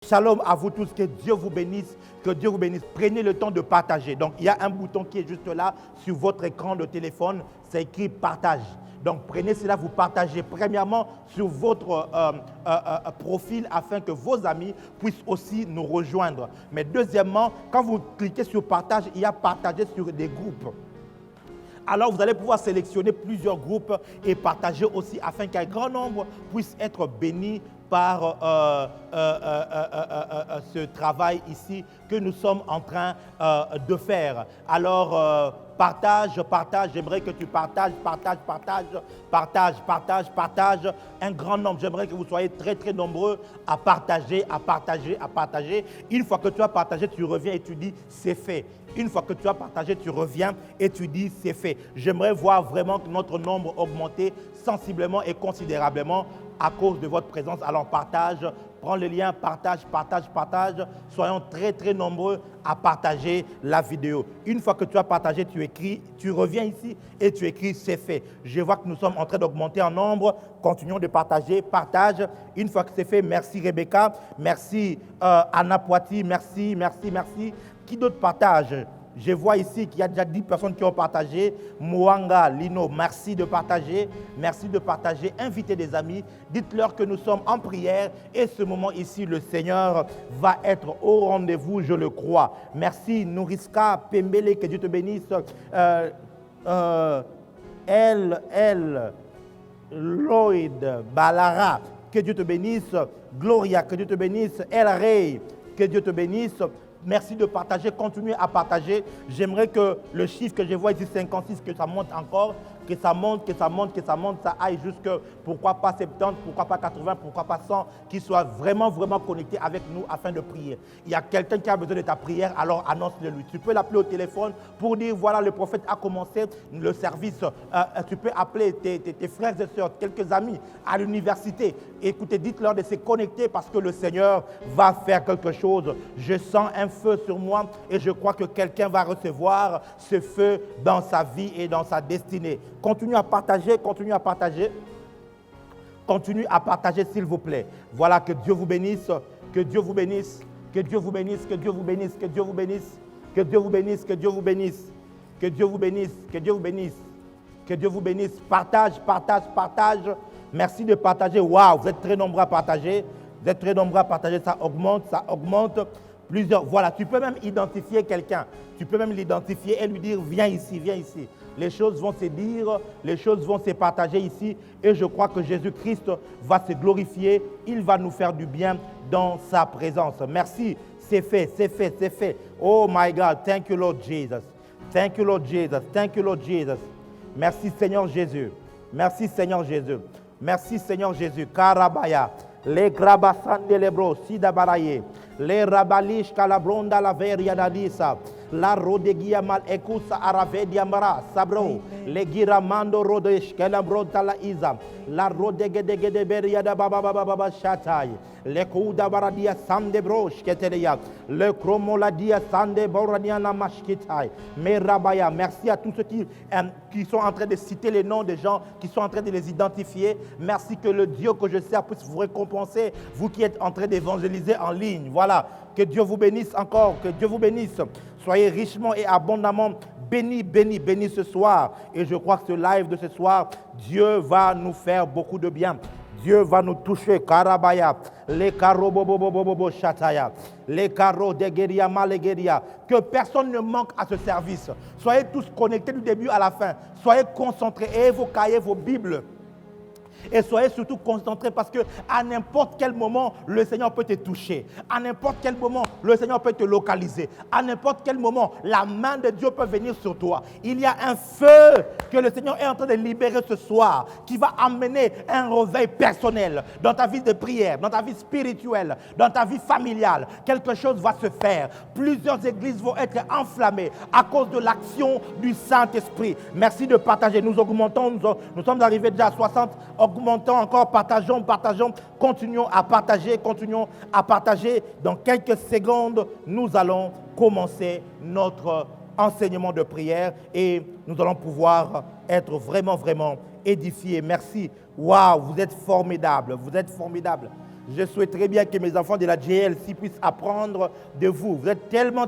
Shalom à vous tous, que Dieu vous bénisse, que Dieu vous bénisse. Prenez le temps de partager. Donc, il y a un bouton qui est juste là sur votre écran de téléphone, c'est écrit partage. Donc, prenez cela, vous partagez premièrement sur votre profil afin que vos amis puissent aussi nous rejoindre. Mais deuxièmement, quand vous cliquez sur partage, il y a partager sur des groupes. Alors, vous allez pouvoir sélectionner plusieurs groupes et partager aussi afin qu'un grand nombre puisse être béni par ce travail ici que nous sommes en train de faire. Alors, partage, j'aimerais que tu partages, partage, un grand nombre. J'aimerais que vous soyez très, très nombreux à partager. Une fois que tu as partagé, tu reviens et tu dis « c'est fait ». Une fois que tu as partagé, tu reviens et tu dis « c'est fait ». J'aimerais voir vraiment notre nombre augmenter sensiblement et considérablement à cause de votre présence. Alors partage, prends le lien, partage. Soyons très, très nombreux à partager la vidéo. Une fois que tu as partagé, tu reviens ici et tu écris « c'est fait ». Je vois que nous sommes en train d'augmenter en nombre. Continuons de partager, partage. Une fois que c'est fait, merci Rebecca, merci Anna Poiti, merci. Qui d'autre partage? Je vois ici qu'il y a déjà 10 personnes qui ont partagé. Mwanga, Lino, merci de partager. Invitez des amis. Dites-leur que nous sommes en prière. Et ce moment ici, le Seigneur va être au rendez-vous, je le crois. Merci Nouriska, Pembele, que Dieu te bénisse. Lloyd, Balara, que Dieu te bénisse. Gloria, que Dieu te bénisse. El Rey, que Dieu te bénisse. Merci de partager, continuez à partager. J'aimerais que le chiffre que je vois ici, 56, que ça monte encore, que ça monte, ça aille jusque, pourquoi pas 70, pourquoi pas 80, pourquoi pas 100, qu'ils soient vraiment connectés avec nous afin de prier. Il y a quelqu'un qui a besoin de ta prière, alors annonce-le lui. Tu peux l'appeler au téléphone pour dire, voilà, le prophète a commencé le service. Tu peux appeler tes frères et sœurs, quelques amis à l'université. Écoutez, dites-leur de se connecter parce que le Seigneur va faire quelque chose. Je sens un feu sur moi et je crois que quelqu'un va recevoir ce feu dans sa vie et dans sa destinée. Continue à partager, s'il vous plaît. Voilà, que Dieu vous bénisse, que Dieu vous bénisse. Partage. Merci de partager. Waouh, vous êtes très nombreux à partager. Ça augmente. Plusieurs. Voilà, tu peux même identifier quelqu'un. Tu peux même l'identifier et lui dire, viens ici. Les choses vont se dire, les choses vont se partager ici. Et je crois que Jésus-Christ va se glorifier. Il va nous faire du bien dans sa présence. Merci, c'est fait. Oh my God, thank you Lord Jesus. Merci Seigneur Jésus. Karabaya. Les grabasan de lebro, sida baraye. Les rabalish calabronda la veria d'Adissa. La rodegia mal ekusa aravedia mara sabro. Les giramando rodesh calabronda la isa. La rodegede de beria da baba shatai. Le kuda baradia sande brosh keteria. Le chromoladia sande boradiana mashkitai. Merabaya, merci à tous ceux qui sont en train de citer les noms des gens, qui sont en train de les identifier. Merci que le Dieu que je sers puisse vous récompenser, vous qui êtes en train d'évangéliser en ligne. Voilà, que Dieu vous bénisse encore, que Dieu vous bénisse. Soyez richement et abondamment bénis ce soir. Et je crois que ce live de ce soir, Dieu va nous faire beaucoup de bien. Dieu va nous toucher. Karabaya, les carreaux bobo chataya, les carreaux de guéria maléguéria. Que personne ne manque à ce service. Soyez tous connectés du début à la fin. Soyez concentrés. Ayez vos cahiers, vos Bibles. Et soyez surtout concentrés parce qu'à n'importe quel moment, le Seigneur peut te toucher. À n'importe quel moment, le Seigneur peut te localiser. À n'importe quel moment, la main de Dieu peut venir sur toi. Il y a un feu que le Seigneur est en train de libérer ce soir qui va amener un réveil personnel dans ta vie de prière, dans ta vie spirituelle, dans ta vie familiale. Quelque chose va se faire. Plusieurs églises vont être enflammées à cause de l'action du Saint-Esprit. Merci de partager. Nous augmentons. Nous sommes arrivés déjà à 60. Augmentons encore, partageons, continuons à partager. Dans quelques secondes, nous allons commencer notre enseignement de prière et nous allons pouvoir être vraiment édifiés. Merci. Waouh, vous êtes formidables. Je souhaiterais bien que mes enfants de la GLC puissent apprendre de vous. Vous êtes tellement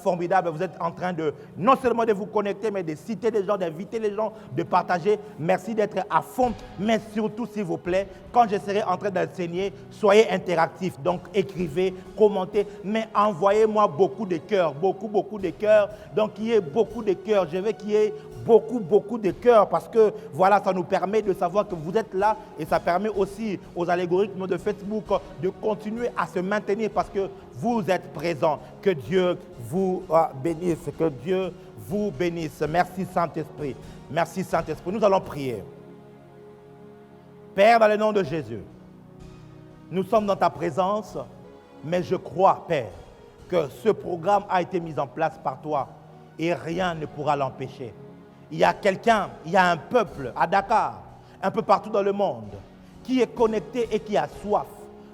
formidables. Vous êtes en train de, non seulement de vous connecter, mais de citer les gens, d'inviter les gens, de partager. Merci d'être à fond. Mais surtout, s'il vous plaît, quand je serai en train d'enseigner, soyez interactifs. Donc, écrivez, commentez, mais envoyez-moi beaucoup de cœurs, beaucoup de cœurs. Donc, qu'il y ait beaucoup de cœurs. Je veux qu'il y ait beaucoup de cœurs parce que, voilà, ça nous permet de savoir que vous êtes là et ça permet aussi aux algorithmes de Facebook de continuer à se maintenir parce que vous êtes présents. Que Dieu vous bénisse, que Dieu vous bénisse. Merci Saint-Esprit. Merci Saint-Esprit. Nous allons prier. Père, dans le nom de Jésus, nous sommes dans ta présence, mais je crois, Père, que ce programme a été mis en place par toi et rien ne pourra l'empêcher. Il y a quelqu'un, il y a un peuple à Dakar, un peu partout dans le monde, qui est connecté et qui a soif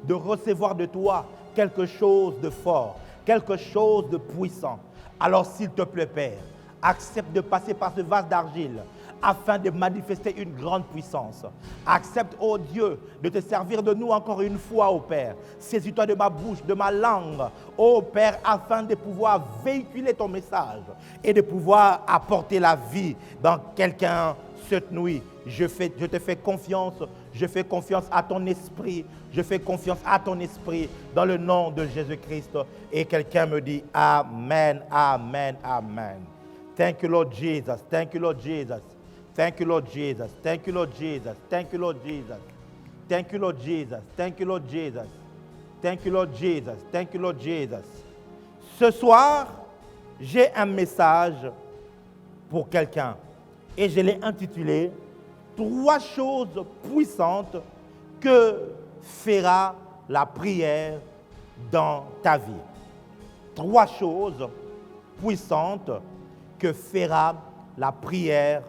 de recevoir de toi quelque chose de fort, quelque chose de puissant. Alors s'il te plaît, Père, accepte de passer par ce vase d'argile afin de manifester une grande puissance. Accepte, ô Dieu, de te servir de nous encore une fois, ô Père. Saisis-toi de ma bouche, de ma langue, ô Père, afin de pouvoir véhiculer ton message et de pouvoir apporter la vie dans quelqu'un cette nuit. Je te fais confiance, je fais confiance à ton esprit, je fais confiance à ton esprit dans le nom de Jésus-Christ. Et quelqu'un me dit Amen, Amen, Amen. Thank you, Lord Jesus. Thank you, Lord Jesus. Thank you, Lord Jesus. Thank you, Lord Jesus. Thank you, Lord Jesus. Thank you, Lord Jesus. Thank you, Lord Jesus. Thank you, Lord Jesus. Thank you, Lord Jesus. Ce soir, j'ai un message pour quelqu'un et je l'ai intitulé « 3 choses puissantes que fera la prière dans ta vie ». 3 choses puissantes que fera la prière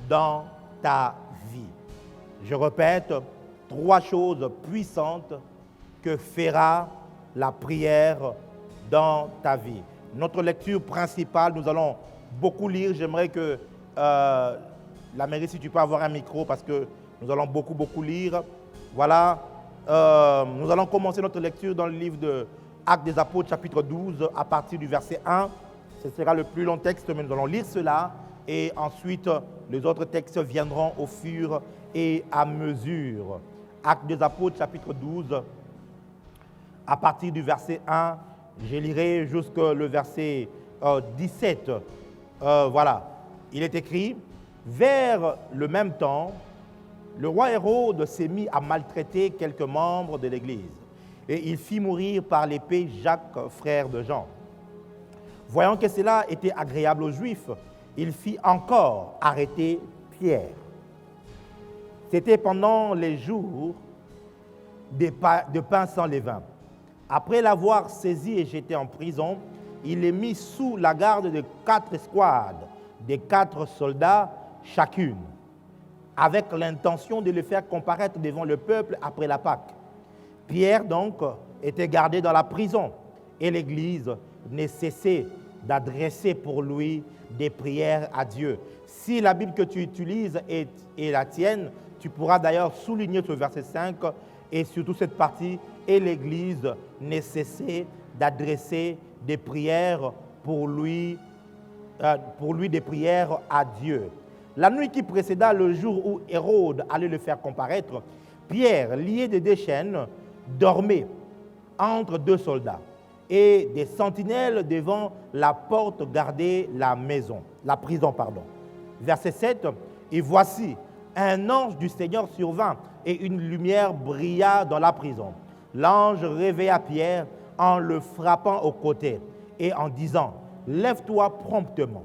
dans ta vie. Je répète, 3 choses puissantes que fera la prière dans ta vie. Notre lecture principale, nous allons beaucoup lire. J'aimerais que la mairie, si tu peux avoir un micro, parce que nous allons beaucoup lire. Voilà, nous allons commencer notre lecture dans le livre de Actes des Apôtres, chapitre 12, à partir du verset 1. Ce sera le plus long texte, mais nous allons lire cela. Et ensuite, les autres textes viendront au fur et à mesure. Actes des Apôtres, chapitre 12, à partir du verset 1, je lirai jusqu'au verset 17. Voilà, il est écrit, « Vers le même temps, le roi Hérode s'est mis à maltraiter quelques membres de l'Église, et il fit mourir par l'épée Jacques, frère de Jean. Voyant que cela était agréable aux Juifs, il fit encore arrêter Pierre. C'était pendant les jours de pain sans levain. Après l'avoir saisi et jeté en prison, il les mit sous la garde de 4 escouades, de 4 soldats chacune, avec l'intention de le faire comparaître devant le peuple après la Pâque. Pierre, donc, était gardé dans la prison et l'Église ne cessait d'adresser pour lui des prières à Dieu. Si la Bible que tu utilises est la tienne, tu pourras d'ailleurs souligner ce verset 5 et surtout cette partie, et l'Église ne cessait d'adresser des prières pour lui des prières à Dieu. La nuit qui précéda le jour où Hérode allait le faire comparaître, Pierre, lié de 2 chaînes, dormait entre 2 soldats et des sentinelles devant la porte gardaient la prison. Verset 7, « Et voici, un ange du Seigneur survint et une lumière brilla dans la prison. L'ange réveilla Pierre en le frappant au côté et en disant, « Lève-toi promptement. »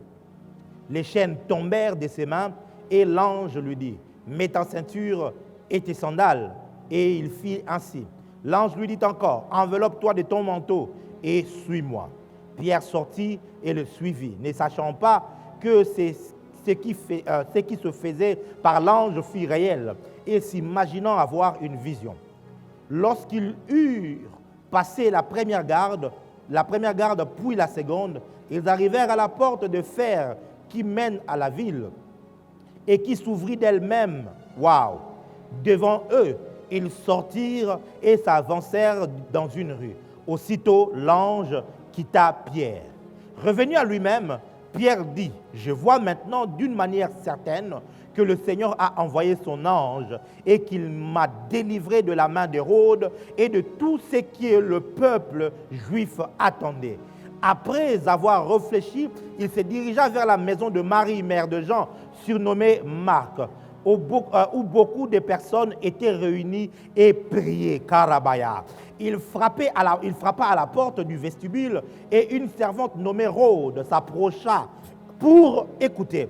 Les chaînes tombèrent de ses mains et l'ange lui dit, « Mets ta ceinture et tes sandales. » Et il fit ainsi. L'ange lui dit encore, « Enveloppe-toi de ton manteau et suis-moi. » Pierre sortit et le suivit, ne sachant pas que ce qui se faisait par l'ange fut réel et s'imaginant avoir une vision. Lorsqu'ils eurent passé la première garde puis la seconde, ils arrivèrent à la porte de fer qui mène à la ville et qui s'ouvrit d'elle-même. Waouh! Devant eux, ils sortirent et s'avancèrent dans une rue. Aussitôt, l'ange quitta Pierre. Revenu à lui-même, Pierre dit, « Je vois maintenant d'une manière certaine que le Seigneur a envoyé son ange et qu'il m'a délivré de la main d'Hérode et de tout ce que le peuple juif attendait. » Après avoir réfléchi, il se dirigea vers la maison de Marie, mère de Jean, surnommée Marc, où beaucoup de personnes étaient réunies et priaient. Karabaya. Il frappa à la porte du vestibule et une servante nommée Rhode s'approcha pour écouter.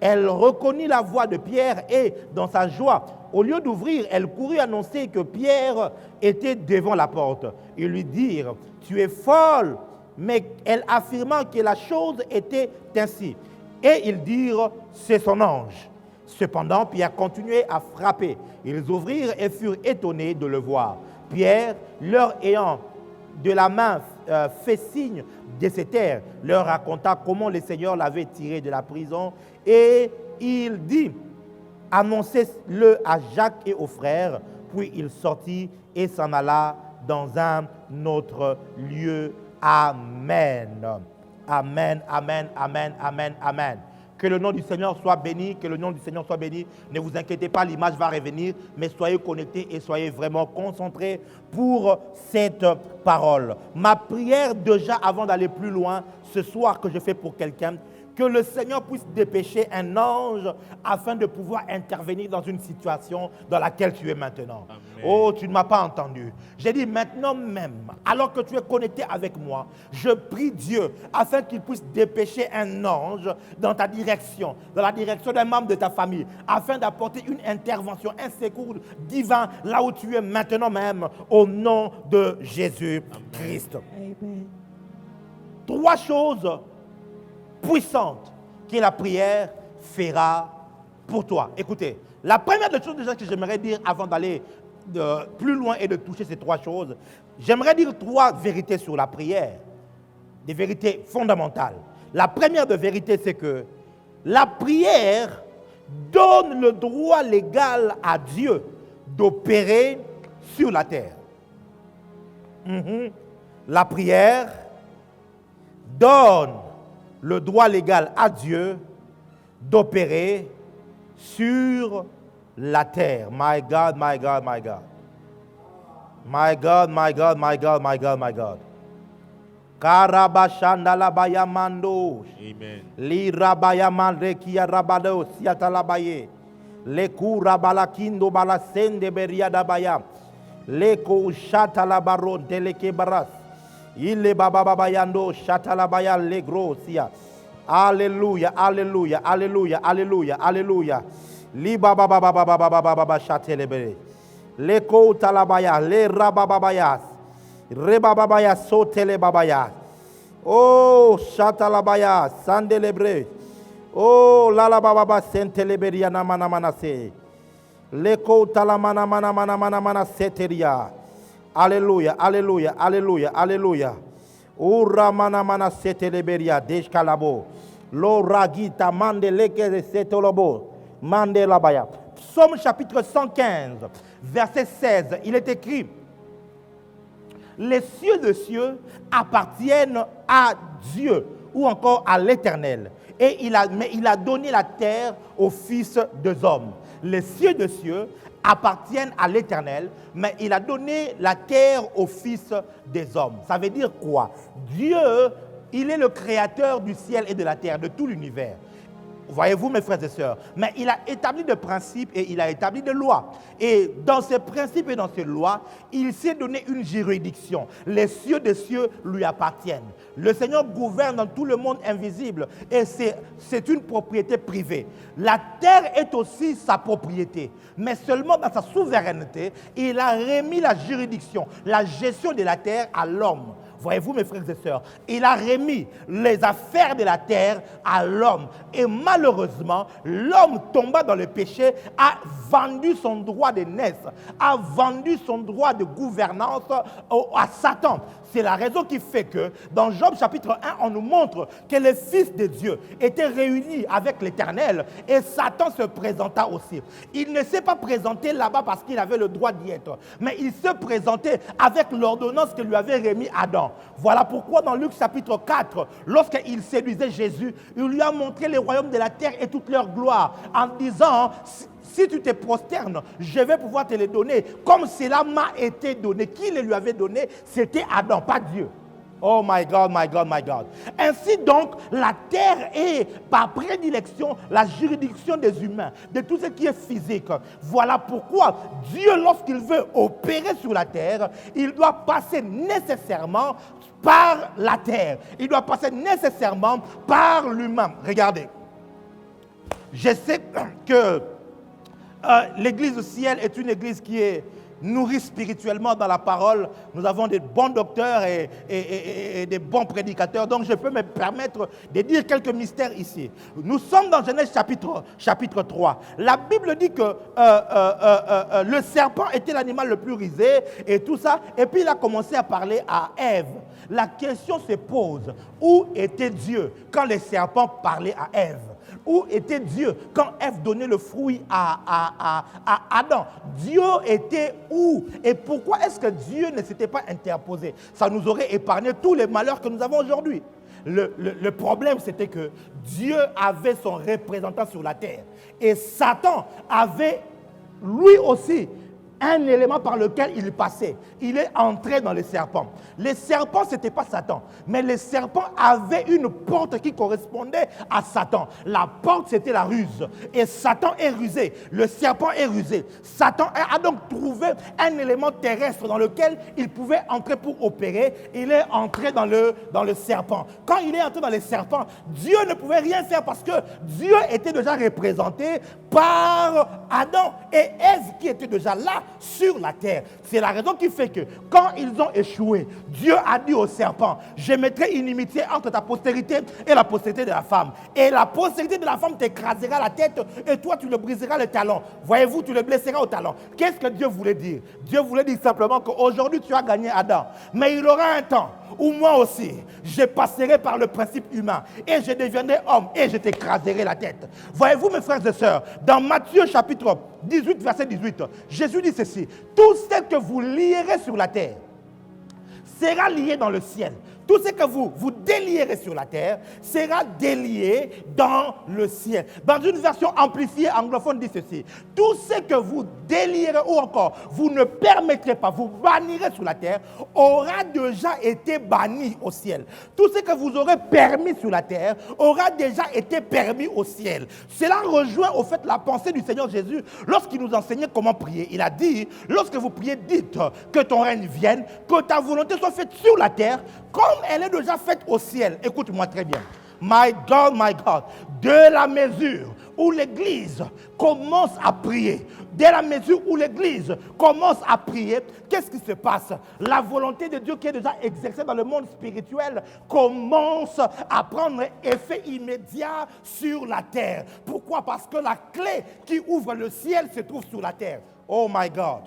Elle reconnut la voix de Pierre et, dans sa joie, au lieu d'ouvrir, elle courut annoncer que Pierre était devant la porte. Ils lui dirent, « Tu es folle !» Mais elle affirma que la chose était ainsi. Et ils dirent, « C'est son ange. » Cependant, Pierre continuait à frapper. Ils ouvrirent et furent étonnés de le voir. Pierre, leur ayant de la main fait signe de se taire, leur raconta comment le Seigneur l'avait tiré de la prison. Et il dit, « Annoncez-le à Jacques et aux frères. » Puis il sortit et s'en alla dans un autre lieu. Amen. Amen, amen, amen, amen, amen. Que le nom du Seigneur soit béni, que le nom du Seigneur soit béni. Ne vous inquiétez pas, l'image va revenir, mais soyez connectés et soyez vraiment concentrés pour cette parole. Ma prière déjà avant d'aller plus loin, ce soir que je fais pour quelqu'un, que le Seigneur puisse dépêcher un ange afin de pouvoir intervenir dans une situation dans laquelle tu es maintenant. Amen. Oh, tu ne m'as pas entendu. J'ai dit maintenant même, alors que tu es connecté avec moi, je prie Dieu afin qu'il puisse dépêcher un ange dans ta direction, dans la direction d'un membre de ta famille, afin d'apporter une intervention, un secours divin là où tu es maintenant même, au nom de Jésus-Christ. Amen. 3 choses puissante que la prière fera pour toi. Écoutez, la première des choses déjà que j'aimerais dire avant d'aller plus loin et de toucher ces 3 choses, j'aimerais dire 3 vérités sur la prière, des vérités fondamentales. La première de vérité, c'est que la prière donne le droit légal à Dieu d'opérer sur la terre. La prière donne le droit légal à Dieu d'opérer sur la terre. My God, my God, my God. My God, my God, my God, my God, my God. Karabashandalabaya mando. Amen. Li rabaya mandre kia rabado siatalabaye. Le kurabalakindo balasende beriadabaya. Le ko shatalabaro deleke baras. Il est bababayando chatalabaya le grosia. Alléluia, alléluia, alléluia, alléluia, alléluia. Li bababababababababa chatelebe. Le kotalabaya, le rabababayas. Rebababaya sotele babaya. Oh chatalabaya sandelebre. Oh la bababa senteleberia namana manase. Le kotalamana mana mana mana mana seteria. Alléluia, alléluia, alléluia, alléluia. Ura mana mana seteleberia deshkalabo. Lo ragita mande leke setolobo. Mande labaya. Psaume chapitre 115, verset 16, il est écrit: les cieux de cieux appartiennent à Dieu ou encore à l'Éternel. Et il a donné la terre aux fils des hommes. Les cieux de cieux appartiennent à l'Éternel, mais il a donné la terre aux fils des hommes. Ça veut dire quoi? Dieu, il est le créateur du ciel et de la terre, de tout l'univers. Voyez-vous, mes frères et sœurs, mais il a établi des principes et il a établi des lois. Et dans ces principes et dans ces lois, il s'est donné une juridiction. Les cieux des cieux lui appartiennent. Le Seigneur gouverne dans tout le monde invisible et c'est une propriété privée. La terre est aussi sa propriété, mais seulement dans sa souveraineté, il a remis la juridiction, la gestion de la terre à l'homme. Voyez-vous, mes frères et sœurs, il a remis les affaires de la terre à l'homme. Et malheureusement, l'homme tomba dans le péché, a vendu son droit de naissance, a vendu son droit de gouvernance à Satan. C'est la raison qui fait que dans Job chapitre 1, on nous montre que les fils de Dieu étaient réunis avec l'Éternel et Satan se présenta aussi. Il ne s'est pas présenté là-bas parce qu'il avait le droit d'y être, mais il se présentait avec l'ordonnance que lui avait remis Adam. Voilà pourquoi dans Luc chapitre 4, lorsqu'il séduisait Jésus, il lui a montré les royaumes de la terre et toute leur gloire en disant... Si tu te prosternes, je vais pouvoir te les donner comme cela m'a été donné. Qui les lui avait donné? C'était Adam, pas Dieu. Oh my God, my God, my God. Ainsi donc, la terre est par prédilection la juridiction des humains, de tout ce qui est physique. Voilà pourquoi Dieu, lorsqu'il veut opérer sur la terre, il doit passer nécessairement par la terre. Il doit passer nécessairement par l'humain. Regardez. Je sais que l'église du ciel est une église qui est nourrie spirituellement dans la parole. Nous avons des bons docteurs et des bons prédicateurs. Donc je peux me permettre de dire quelques mystères ici. Nous sommes dans Genèse chapitre 3. La Bible dit que le serpent était l'animal le plus rusé et tout ça. Et puis il a commencé à parler à Ève. La question se pose, où était Dieu quand le serpent parlait à Ève? Où était Dieu quand Ève donnait le fruit à Adam? Dieu était où? Et pourquoi est-ce que Dieu ne s'était pas interposé? Ça nous aurait épargné tous les malheurs que nous avons aujourd'hui. Le problème, c'était que Dieu avait son représentant sur la terre. Et Satan avait, lui aussi, un élément par lequel il passait. Il est entré dans le serpent. Le serpent, ce n'était pas Satan. Mais le serpent avait une porte qui correspondait à Satan. La porte, c'était la ruse. Et Satan est rusé. Le serpent est rusé. Satan a donc trouvé un élément terrestre dans lequel il pouvait entrer pour opérer. Il est entré dans le serpent. Quand il est entré dans le serpent, Dieu ne pouvait rien faire parce que Dieu était déjà représenté par Adam et Ève qui étaient déjà là sur la terre. C'est la raison qui fait que quand ils ont échoué, Dieu a dit au serpent, je mettrai une inimitié entre ta postérité et la postérité de la femme. Et la postérité de la femme t'écrasera la tête et toi tu le briseras le talon. Voyez-vous, tu le blesseras au talon. Qu'est-ce que Dieu voulait dire? Dieu voulait dire simplement qu'aujourd'hui tu as gagné Adam. Mais il aura un temps où moi aussi, je passerai par le principe humain et je deviendrai homme et je t'écraserai la tête. Voyez-vous mes frères et sœurs, dans Matthieu chapitre 18, verset 18, Jésus dit ceci, tout ce que vous lierez sur la terre sera lié dans le ciel. Tout ce que vous délierez sur la terre sera délié dans le ciel. Dans une version amplifiée anglophone dit ceci. Tout ce que vous délierez ou encore vous ne permettrez pas, vous bannirez sur la terre, aura déjà été banni au ciel. Tout ce que vous aurez permis sur la terre aura déjà été permis au ciel. Cela rejoint au fait la pensée du Seigneur Jésus lorsqu'il nous enseignait comment prier. Il a dit, lorsque vous priez, dites que ton règne vienne, que ta volonté soit faite sur la terre, comme elle est déjà faite au ciel. Écoute-moi très bien. My God, de la mesure où l'Église commence à prier, dès la mesure où l'Église commence à prier, qu'est-ce qui se passe? La volonté de Dieu qui est déjà exercée dans le monde spirituel commence à prendre effet immédiat sur la terre. Pourquoi? Parce que la clé qui ouvre le ciel se trouve sur la terre. Oh my God.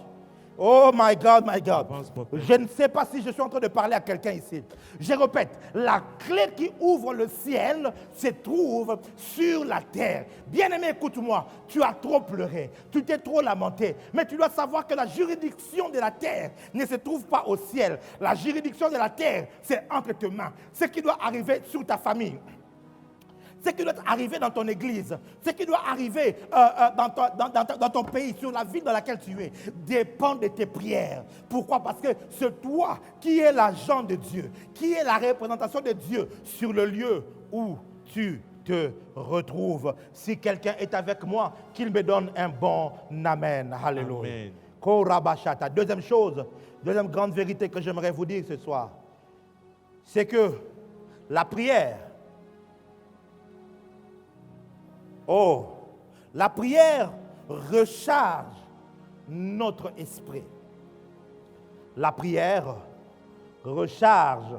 Oh my God, my God. Je ne sais pas si je suis en train de parler à quelqu'un ici. Je répète, la clé qui ouvre le ciel se trouve sur la terre. Bien-aimé, écoute-moi, tu as trop pleuré, tu t'es trop lamenté, mais tu dois savoir que la juridiction de la terre ne se trouve pas au ciel. La juridiction de la terre, c'est entre tes mains. Ce qui doit arriver sur ta famille, ce qui doit arriver dans ton église, ce qui doit arriver dans ton pays, sur la ville dans laquelle tu es, dépend de tes prières. Pourquoi? Parce que c'est toi qui es l'agent de Dieu, qui est la représentation de Dieu sur le lieu où tu te retrouves. Si quelqu'un est avec moi, qu'il me donne un bon amen. Alléluia. Korabashata. Deuxième chose, deuxième grande vérité que j'aimerais vous dire ce soir, c'est que la prière, la prière recharge notre esprit. La prière recharge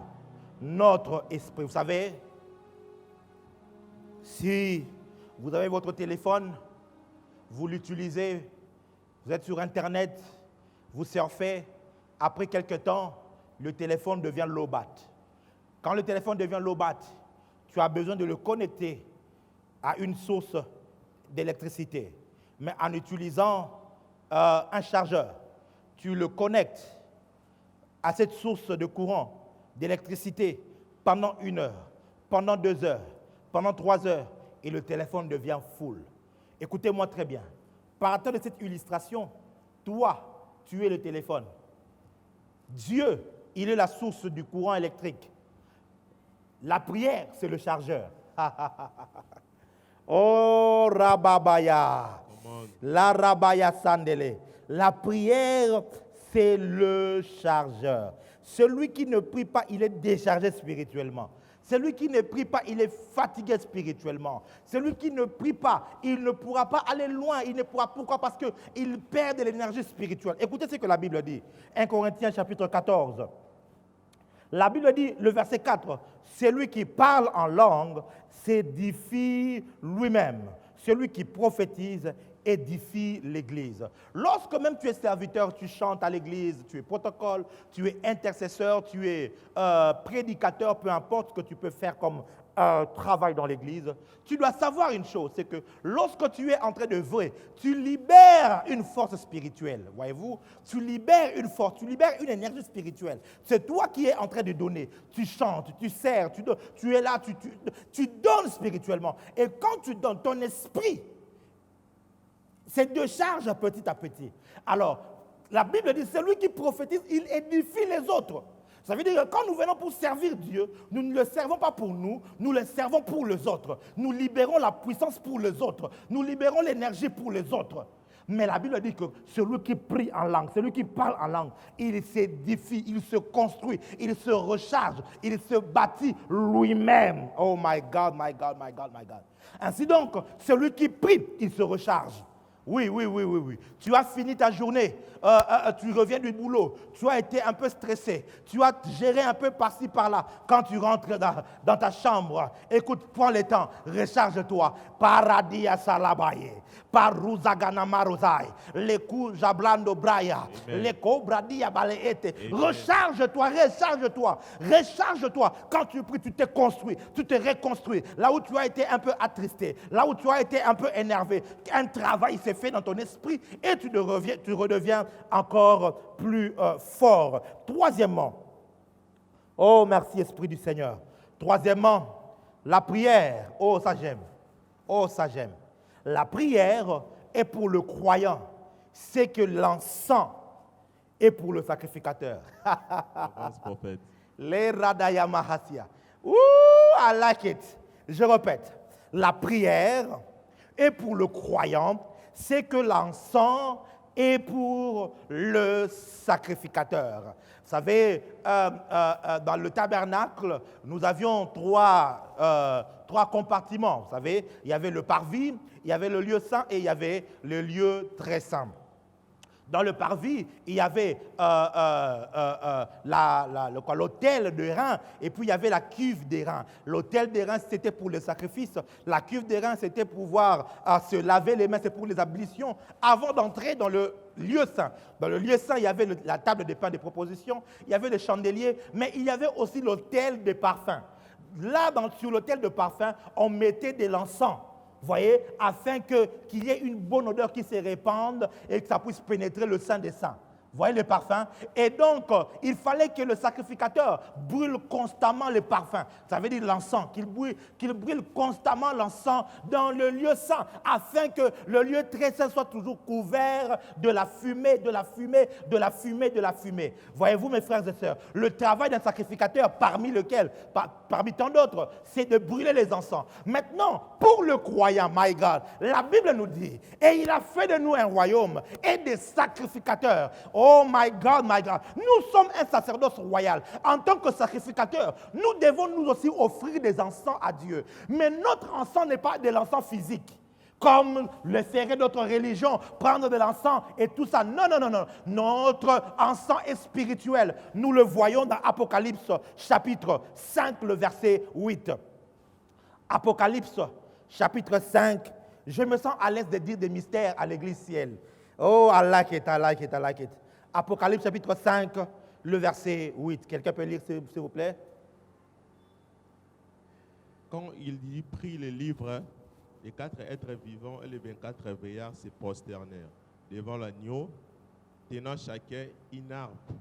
notre esprit. Vous savez, si vous avez votre téléphone, vous l'utilisez, vous êtes sur Internet, vous surfez, après quelque temps, le téléphone devient low bat. Quand le téléphone devient low bat, tu as besoin de le connecter à une source d'électricité. Mais en utilisant un chargeur, tu le connectes à cette source de courant, d'électricité, pendant 1 heure, pendant 2 heures, pendant 3 heures, et le téléphone devient full. Écoutez-moi très bien. Partant de cette illustration, toi, tu es le téléphone. Dieu, il est la source du courant électrique. La prière, c'est le chargeur. Oh, Rababaya. La Rabaya Sandele. La prière, c'est le chargeur. Celui qui ne prie pas, il est déchargé spirituellement. Celui qui ne prie pas, il est fatigué spirituellement. Celui qui ne prie pas, il ne pourra pas aller loin. Il ne pourra. Pourquoi? Parce qu'il perd de l'énergie spirituelle. Écoutez ce que la Bible dit. 1 Corinthiens chapitre 14. La Bible dit, le verset 4, celui qui parle en langue s'édifie lui-même. Celui qui prophétise édifie l'Église. Lorsque même tu es serviteur, tu chantes à l'Église, tu es protocole, tu es intercesseur, tu es prédicateur, peu importe ce que tu peux faire comme travail dans l'Église, tu dois savoir une chose, c'est que lorsque tu es en train de vrai, tu libères une force spirituelle, voyez-vous, tu libères une force, tu libères une énergie spirituelle. C'est toi qui es en train de donner, tu chantes, tu sers, tu es là, tu donnes spirituellement. Et quand tu donnes, ton esprit se décharge petit à petit. Alors, la Bible dit, celui qui prophétise, il édifie les autres. Ça veut dire que quand nous venons pour servir Dieu, nous ne le servons pas pour nous, nous le servons pour les autres. Nous libérons la puissance pour les autres. Nous libérons l'énergie pour les autres. Mais la Bible dit que celui qui prie en langue, celui qui parle en langue, il s'édifie, il se construit, il se recharge, il se bâtit lui-même. Oh my God, my God, my God, my God. Ainsi donc, celui qui prie, il se recharge. Oui. Tu as fini ta journée, tu reviens du boulot, tu as été un peu stressé, tu as géré un peu par-ci, par-là. Quand tu rentres dans ta chambre, écoute, prends le temps, recharge-toi. Paradia salabaye, paruzagana marozai, leku jablando braya, leko bradia baleete. Recharge-toi. Quand tu pries, tu t'es construit, tu te reconstruis. Là où tu as été un peu attristé, là où tu as été un peu énervé, un travail s'est fait dans ton esprit et tu redeviens encore plus fort. Troisièmement, oh merci Esprit du Seigneur. Troisièmement, la prière. Oh ça j'aime. La prière est pour le croyant. C'est que l'encens est pour le sacrificateur. Les radaya mahasia. Ouh, I like it. Je répète. La prière est pour le croyant. C'est que l'encens est pour le sacrificateur. Vous savez, dans le tabernacle, nous avions trois compartiments. Vous savez, il y avait le parvis, il y avait le lieu saint et il y avait le lieu très saint. Dans le parvis, il y avait l'autel de reins et puis il y avait la cuve des reins. L'autel des reins, c'était pour le sacrifice. La cuve des reins, c'était pour pouvoir se laver les mains, c'est pour les ablutions avant d'entrer dans le lieu saint. Dans le lieu saint, il y avait la table des pains de proposition, il y avait le chandelier, mais il y avait aussi l'autel de parfum. Là, sur l'autel de parfum, on mettait de l'encens. Vous voyez, afin qu'il y ait une bonne odeur qui se répande et que ça puisse pénétrer le sein des saints. Vous voyez le parfum? Et donc, il fallait que le sacrificateur brûle constamment le parfum. Ça veut dire l'encens, qu'il brûle constamment l'encens dans le lieu saint, afin que le lieu très saint soit toujours couvert de la fumée, de la fumée, de la fumée, de la fumée. Voyez-vous, mes frères et sœurs, le travail d'un sacrificateur, parmi tant d'autres, c'est de brûler les encens. Maintenant, pour le croyant, my God, la Bible nous dit, et il a fait de nous un royaume et des sacrificateurs. Oh my God, my God. Nous sommes un sacerdoce royal. En tant que sacrificateur, nous devons nous aussi offrir des encens à Dieu. Mais notre encens n'est pas de l'encens physique, comme le ferait d'autres religions, prendre de l'encens et tout ça. Non. Notre encens est spirituel. Nous le voyons dans Apocalypse chapitre 5, le verset 8. Apocalypse chapitre 5. Je me sens à l'aise de dire des mystères à l'église ciel. Oh, I like it. Apocalypse chapitre 5, le verset 8. Quelqu'un peut lire, s'il vous plaît? Quand il y prit les livres, les 4 êtres vivants et les 24 veillards se prosternèrent devant l'agneau, tenant chacun une harpe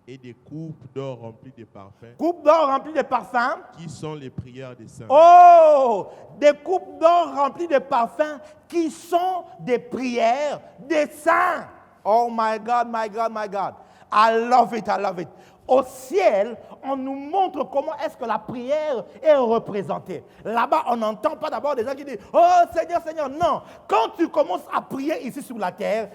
et des coupes d'or remplies de parfums. Coupes d'or remplies de parfums. Qui sont les prières des saints. Oh, des coupes d'or remplies de parfums qui sont des prières des saints. Oh my God, my God, my God. I love it, I love it. Au ciel, on nous montre comment est-ce que la prière est représentée. Là-bas, on n'entend pas d'abord des gens qui disent « Oh Seigneur, Seigneur ». Non, quand tu commences à prier ici sur la terre,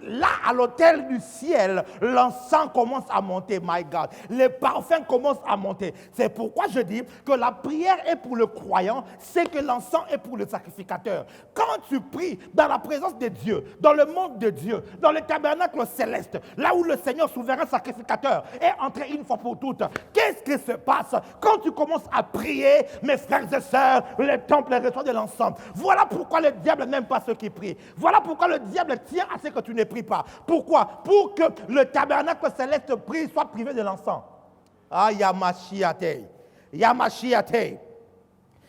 là, à l'autel du ciel, l'encens commence à monter, my God. Les parfums commencent à monter. C'est pourquoi je dis que la prière est pour le croyant, c'est que l'encens est pour le sacrificateur. Quand tu pries dans la présence de Dieu, dans le monde de Dieu, dans le tabernacle céleste, là où le Seigneur souverain sacrificateur est entré une fois pour toutes, qu'est-ce qui se passe quand tu commences à prier, mes frères et sœurs, le temple reçoit de l'encens. Voilà pourquoi le diable n'aime pas ceux qui prient. Voilà pourquoi le diable tient à ce que tu ne prie pas. Pourquoi? Pour que le tabernacle céleste prie soit privé de l'encens. Ah, Yamashiate, Yamashiate,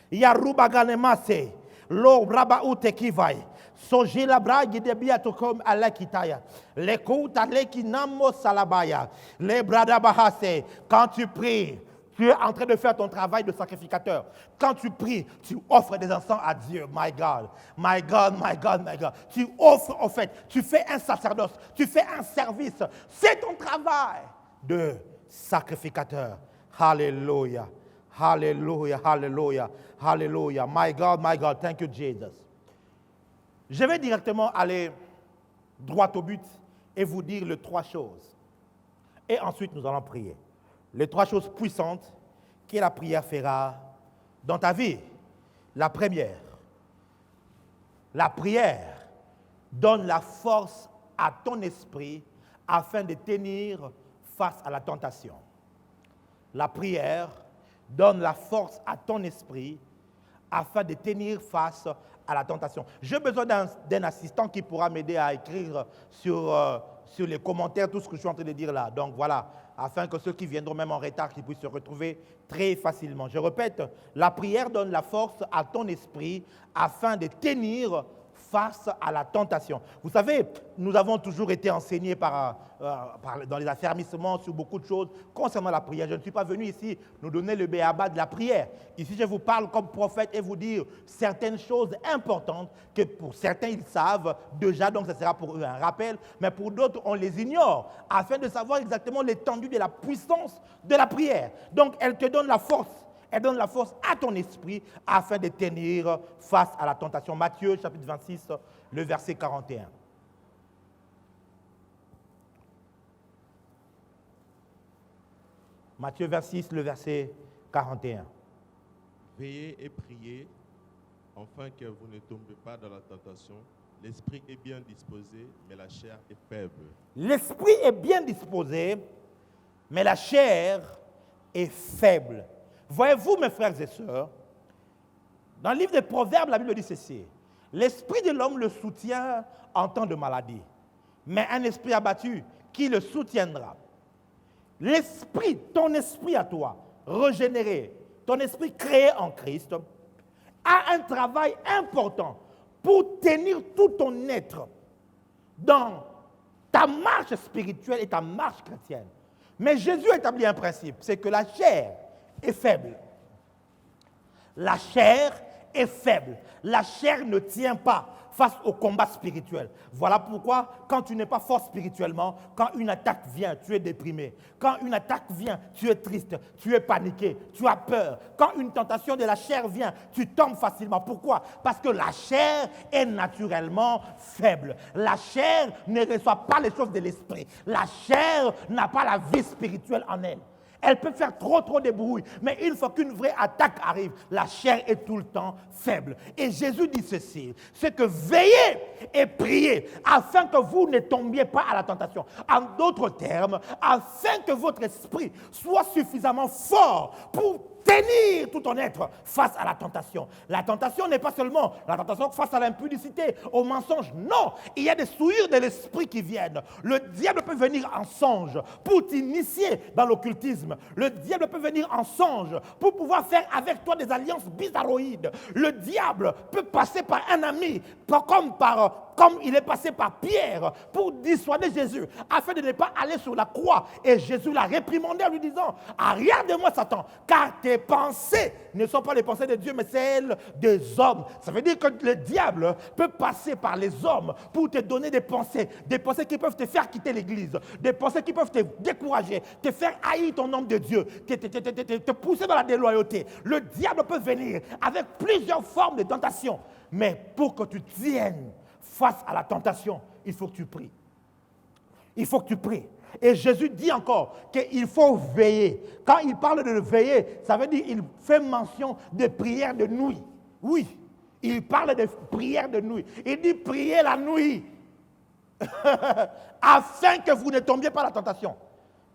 Yarubaganemase, Lo Rabaute Kivai, Sojila Bragi de Biatokom Alekitaya, Le Kouta Lekinamo Salabaya, Le Bradabahase. Quand tu pries, tu es en train de faire ton travail de sacrificateur. Quand tu pries, tu offres des encens à Dieu. My God, my God, my God, my God. Tu offres, en fait, tu fais un sacerdoce, tu fais un service. C'est ton travail de sacrificateur. Hallelujah, hallelujah, hallelujah, hallelujah. My God, thank you, Jesus. Je vais directement aller droit au but et vous dire les 3 choses. Et ensuite, nous allons prier. Les 3 choses puissantes que la prière fera dans ta vie. La première, la prière donne la force à ton esprit afin de tenir face à la tentation. La prière donne la force à ton esprit afin de tenir face à la tentation. J'ai besoin d'un assistant qui pourra m'aider à écrire sur les commentaires tout ce que je suis en train de dire là. Donc voilà, afin que ceux qui viendront même en retard, qu'ils puissent se retrouver très facilement. Je répète, la prière donne la force à ton esprit afin de tenir face à la tentation. Vous savez, nous avons toujours été enseignés dans les affermissements sur beaucoup de choses concernant la prière. Je ne suis pas venu ici nous donner le béaba de la prière. Ici, je vous parle comme prophète et vous dire certaines choses importantes que pour certains, ils savent déjà, donc ce sera pour eux un rappel, mais pour d'autres, on les ignore, afin de savoir exactement l'étendue de la puissance de la prière. Donc, elle te donne la force. Elle donne la force à ton esprit afin de tenir face à la tentation. Matthieu, chapitre 26, le verset 41. Matthieu 26, le verset 41. Veillez et priez, afin que vous ne tombez pas dans la tentation. L'esprit est bien disposé, mais la chair est faible. L'esprit est bien disposé, mais la chair est faible. Voyez-vous, mes frères et sœurs, dans le livre des Proverbes, la Bible dit ceci. L'esprit de l'homme le soutient en temps de maladie, mais un esprit abattu, qui le soutiendra? L'esprit, ton esprit à toi, régénéré, ton esprit créé en Christ, a un travail important pour tenir tout ton être dans ta marche spirituelle et ta marche chrétienne. Mais Jésus a établi un principe, c'est que la chair est faible. La chair est faible. La chair ne tient pas face au combat spirituel. Voilà pourquoi, quand tu n'es pas fort spirituellement, quand une attaque vient, tu es déprimé. Quand une attaque vient, tu es triste, tu es paniqué, tu as peur. Quand une tentation de la chair vient, tu tombes facilement. Pourquoi? Parce que la chair est naturellement faible. La chair ne reçoit pas les choses de l'esprit. La chair n'a pas la vie spirituelle en elle. Elle peut faire trop de bruit, mais une fois qu'une vraie attaque arrive, la chair est tout le temps faible. Et Jésus dit ceci, c'est que veillez et priez afin que vous ne tombiez pas à la tentation. En d'autres termes, afin que votre esprit soit suffisamment fort pour tenir tout ton être face à la tentation. La tentation n'est pas seulement la tentation face à l'impudicité, au mensonge. Non, il y a des souillures de l'esprit qui viennent. Le diable peut venir en songe pour t'initier dans l'occultisme. Le diable peut venir en songe pour pouvoir faire avec toi des alliances bizarroïdes. Le diable peut passer par un ami, comme il est passé par Pierre pour dissuader Jésus, afin de ne pas aller sur la croix. Et Jésus l'a réprimandé en lui disant, arrière de moi Satan, car tes pensées ne sont pas les pensées de Dieu, mais celles des hommes. Ça veut dire que le diable peut passer par les hommes pour te donner des pensées qui peuvent te faire quitter l'église, des pensées qui peuvent te décourager, te faire haïr ton nom de Dieu, te pousser dans la déloyauté. Le diable peut venir avec plusieurs formes de tentation, mais pour que tu tiennes face à la tentation, il faut que tu pries. Il faut que tu pries. Et Jésus dit encore qu'il faut veiller. Quand il parle de veiller, ça veut dire qu'il fait mention de prière de nuit. Oui, il parle de prière de nuit. Il dit priez la nuit afin que vous ne tombiez pas dans la tentation.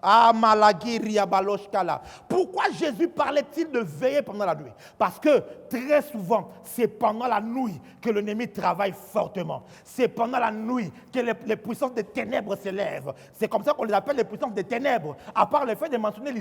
Ah, Malagiria Baloshkala. Pourquoi Jésus parlait-il de veiller pendant la nuit? Parce que très souvent, c'est pendant la nuit que l'ennemi travaille fortement. C'est pendant la nuit que les puissances des ténèbres s'élèvent. C'est comme ça qu'on les appelle les puissances des ténèbres. À part le fait de mentionner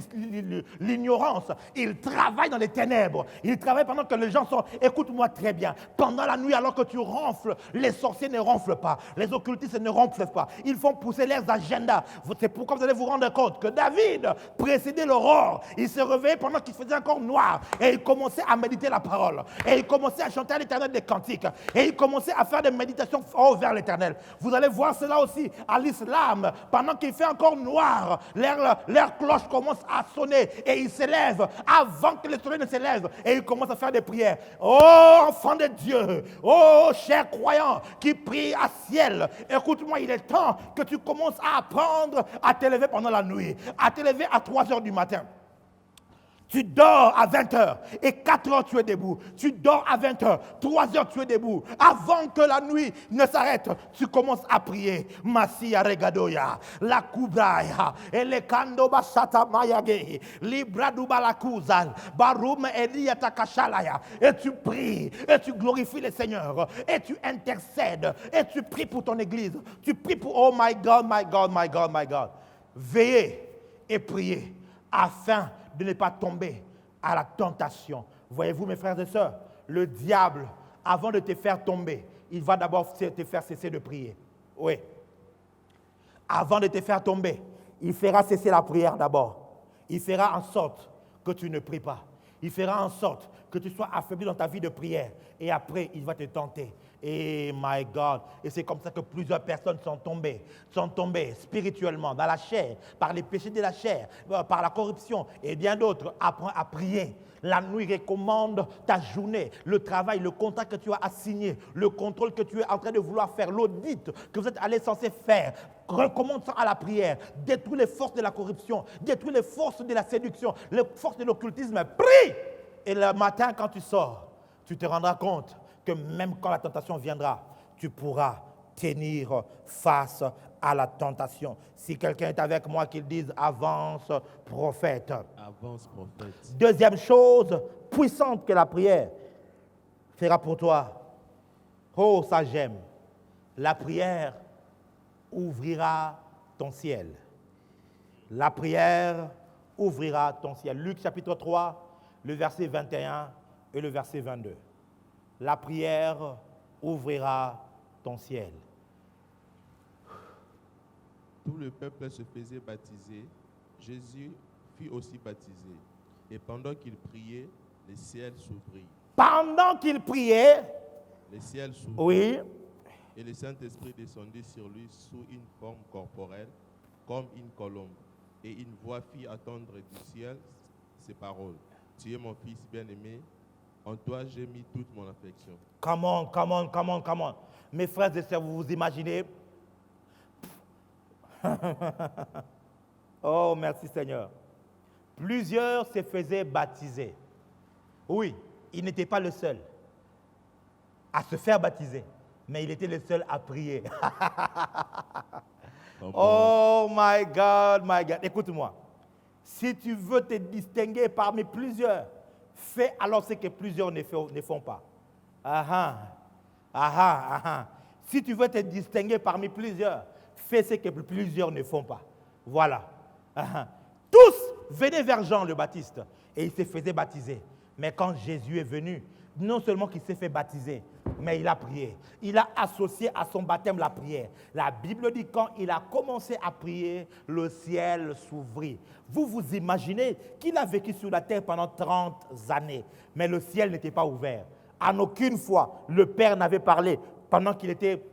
l'ignorance, ils travaillent dans les ténèbres. Ils travaillent pendant que les gens sont... Écoute-moi très bien. Pendant la nuit, alors que tu ronfles, les sorciers ne ronflent pas. Les occultistes ne ronflent pas. Ils font pousser leurs agendas. C'est pourquoi vous allez vous rendre compte que David précédait l'aurore. Il se réveillait pendant qu'il faisait encore noir et il commençait à méditer la parole et il commençait à chanter à l'Éternel des cantiques et il commençait à faire des méditations vers l'Éternel. Vous allez voir cela aussi à l'islam. Pendant qu'il fait encore noir, leur cloche commence à sonner et il s'élève avant que le soleil ne s'élève et il commence à faire des prières. Oh enfant de Dieu, oh cher croyant qui prie à ciel, écoute-moi, il est temps que tu commences à apprendre à t'élever pendant la nuit, à te lever à 3 heures du matin. Tu dors à 20 heures et 4 heures tu es debout. Tu dors à 20 heures, 3 heures tu es debout. Avant que la nuit ne s'arrête, tu commences à prier. Masia regadoya, la kubraya, elekando basata mayage, libradu balakuzal, barum eliata kashalaya. Et tu pries, et tu glorifies le Seigneur, et tu intercèdes, et tu pries pour ton église. Tu pries pour, oh my God, my God, my God, my God. Veillez et priez afin de ne pas tomber à la tentation. Voyez-vous, mes frères et sœurs, le diable, avant de te faire tomber, il va d'abord te faire cesser de prier. Oui. Avant de te faire tomber, il fera cesser la prière d'abord. Il fera en sorte que tu ne pries pas. Il fera en sorte que tu sois affaibli dans ta vie de prière. Et après, il va te tenter. Et my God. Et c'est comme ça que plusieurs personnes sont tombées spirituellement, dans la chair, par les péchés de la chair, par la corruption. Et bien d'autres, apprends à prier. La nuit recommande ta journée, le travail, le contrat que tu as assigné, le contrôle que tu es en train de vouloir faire, l'audit que vous êtes allé censé faire. Recommande ça à la prière. Détruis les forces de la corruption, détruis les forces de la séduction, les forces de l'occultisme. Prie! Et le matin, quand tu sors, tu te rendras compte que même quand la tentation viendra, tu pourras tenir face à la tentation. Si quelqu'un est avec moi, qu'il dise « Avance, prophète ». Avance, prophète. Deuxième chose puissante que la prière fera pour toi. Oh, ça j'aime. La prière ouvrira ton ciel. La prière ouvrira ton ciel. Luc chapitre 3, le verset 21 et le verset 22. La prière ouvrira ton ciel. Tout le peuple se faisait baptiser. Jésus fut aussi baptisé. Et pendant qu'il priait, le ciel s'ouvrit. Pendant qu'il priait, Le ciel s'ouvrit. oui, Et le Saint-Esprit descendit sur lui sous une forme corporelle, comme une colombe. Et une voix fit entendre du ciel ces paroles. Tu es mon fils bien-aimé, en toi j'ai mis toute mon affection. come on. Mes frères et sœurs, vous vous imaginez? Oh, merci Seigneur. Plusieurs se faisaient baptiser. Oui, il n'était pas le seul à se faire baptiser, mais il était le seul à prier. Oh my God. Écoute-moi. Si tu veux te distinguer parmi plusieurs, Fais alors ce que plusieurs ne font pas. Ah ah, ah ah, ah ah. Si tu veux te distinguer parmi plusieurs, fais ce que plusieurs ne font pas. Voilà. Ah ah. Tous venaient vers Jean le Baptiste et il se faisait baptiser. Mais quand Jésus est venu, non seulement qu'il s'est fait baptiser, mais il a prié. Il a associé à son baptême la prière. La Bible dit quand il a commencé à prier, le ciel s'ouvrit. Vous vous imaginez qu'il a vécu sur la terre pendant 30 années, mais le ciel n'était pas ouvert. En aucune fois, le Père n'avait parlé pendant qu'il était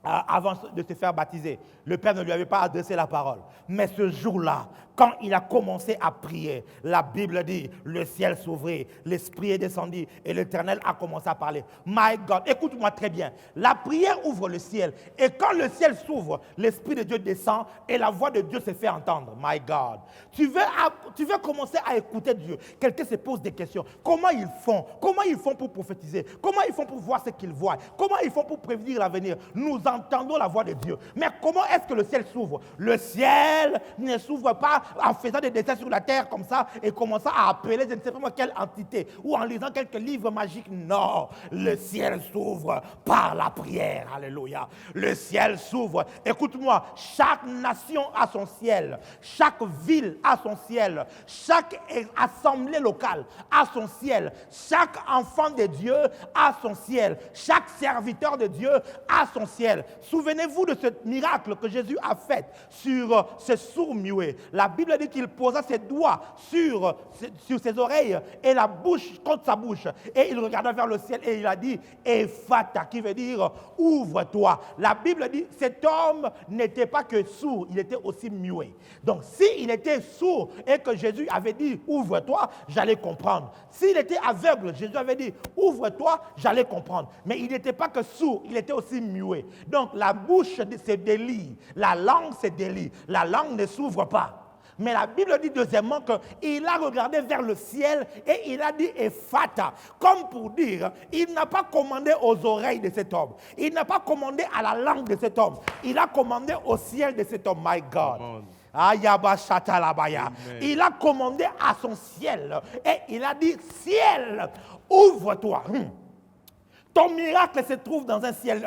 avant de se faire baptiser. Le Père ne lui avait pas adressé la parole. Mais ce jour-là, quand il a commencé à prier, la Bible dit, le ciel s'ouvrit, l'Esprit est descendu et l'Éternel a commencé à parler. My God, écoute-moi très bien. La prière ouvre le ciel. Et quand le ciel s'ouvre, l'Esprit de Dieu descend et la voix de Dieu se fait entendre. My God. Tu veux commencer à écouter Dieu. Quelqu'un se pose des questions. Comment ils font? Comment ils font pour prophétiser? Comment ils font pour voir ce qu'ils voient? Comment ils font pour prévenir l'avenir? Nous entendons la voix de Dieu. Mais comment est-ce que le ciel s'ouvre? Le ciel ne s'ouvre pas en faisant des dessins sur la terre comme ça et commençant à appeler je ne sais pas quelle entité ou en lisant quelques livres magiques. Non, le ciel s'ouvre par la prière. Alléluia. Le ciel s'ouvre. Écoute-moi, chaque nation a son ciel. Chaque ville a son ciel. Chaque assemblée locale a son ciel. Chaque enfant de Dieu a son ciel. Chaque serviteur de Dieu a son ciel. Souvenez-vous de ce miracle que Jésus a fait sur ce sourd-muet. La Bible dit qu'il posa ses doigts sur ses oreilles et la bouche contre sa bouche. Et il regarda vers le ciel et il a dit « Ephata » qui veut dire « ouvre-toi ». La Bible dit cet homme n'était pas que sourd, il était aussi muet. Donc s'il était sourd et que Jésus avait dit « ouvre-toi », j'allais comprendre. S'il était aveugle, Jésus avait dit « ouvre-toi », j'allais comprendre. Mais il n'était pas que sourd, il était aussi muet. Donc la bouche se délie, la langue se délie, la langue ne s'ouvre pas. Mais la Bible dit deuxièmement qu'il a regardé vers le ciel et il a dit Ephata, comme pour dire, il n'a pas commandé aux oreilles de cet homme, il n'a pas commandé à la langue de cet homme, il a commandé au ciel de cet homme, my God. Il a commandé à son ciel et il a dit, ciel, ouvre-toi. Ton miracle se trouve dans un ciel.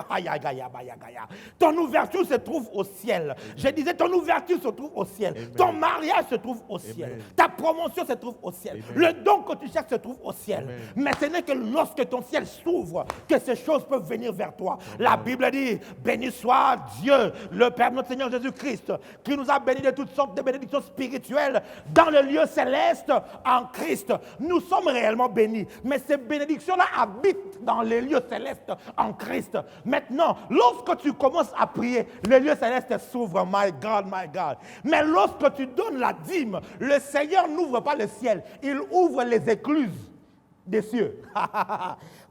Ton ouverture se trouve au ciel. Je disais, ton ouverture se trouve au ciel. Amen. Ton mariage se trouve au ciel. Amen. Ta promotion se trouve au ciel. Amen. Le don que tu cherches se trouve au ciel. Amen. Mais ce n'est que lorsque ton ciel s'ouvre que ces choses peuvent venir vers toi. Amen. La Bible dit, béni soit Dieu, le Père, notre Seigneur Jésus-Christ, qui nous a bénis de toutes sortes de bénédictions spirituelles dans le lieu céleste en Christ. Nous sommes réellement bénis. Mais ces bénédictions-là habitent dans les lieux céleste en Christ. Maintenant, lorsque tu commences à prier, le lieu céleste s'ouvre. My God, my God. Mais lorsque tu donnes la dîme, le Seigneur n'ouvre pas le ciel, il ouvre les écluses des cieux.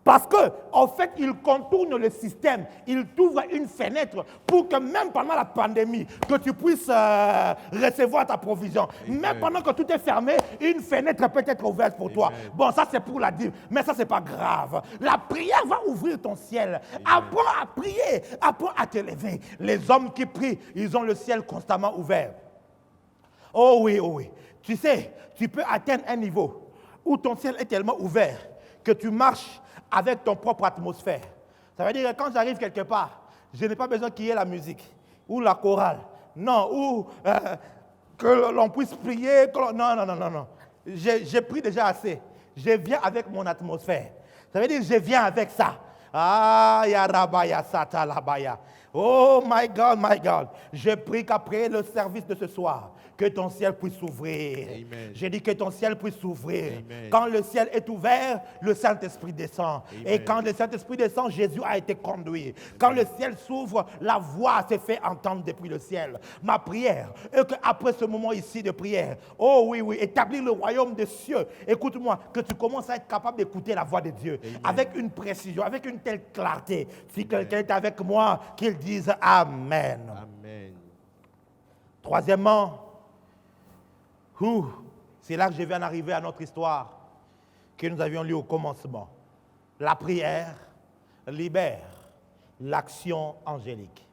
Parce qu'en fait, il contourne le système. Il t'ouvre une fenêtre pour que même pendant la pandémie, que tu puisses recevoir ta provision. Amen. Même pendant que tout est fermé, une fenêtre peut être ouverte pour toi. Amen. Bon, ça c'est pour la dîme, mais ça c'est pas grave. La prière va ouvrir ton ciel. Amen. Apprends à prier, apprends à te lever. Les hommes qui prient, ils ont le ciel constamment ouvert. Oh oui, oh oui. Tu sais, tu peux atteindre un niveau où ton ciel est tellement ouvert que tu marches avec ton propre atmosphère. Ça veut dire que quand j'arrive quelque part, je n'ai pas besoin qu'il y ait la musique ou la chorale. Non, ou que l'on puisse prier. Non. J'ai pris déjà assez. Je viens avec mon atmosphère. Ça veut dire que je viens avec ça. Ah, ya rabaya sata labaya. Oh my God, my God. Je prie qu'après le service de ce soir, que ton ciel puisse s'ouvrir. Amen. J'ai dit que ton ciel puisse s'ouvrir. Amen. Quand le ciel est ouvert, le Saint-Esprit descend. Amen. Et quand le Saint-Esprit descend, Jésus a été conduit. Quand le ciel s'ouvre, la voix se fait entendre depuis le ciel. Ma prière est qu'après ce moment ici de prière, oh oui, établir le royaume des cieux. Écoute-moi, que tu commences à être capable d'écouter la voix de Dieu. Amen. Avec une précision, avec une telle clarté. Si quelqu'un est avec moi, qu'il dise Amen. Amen. Troisièmement, c'est là que je viens d'arriver à notre histoire que nous avions lue au commencement. La prière libère l'action angélique.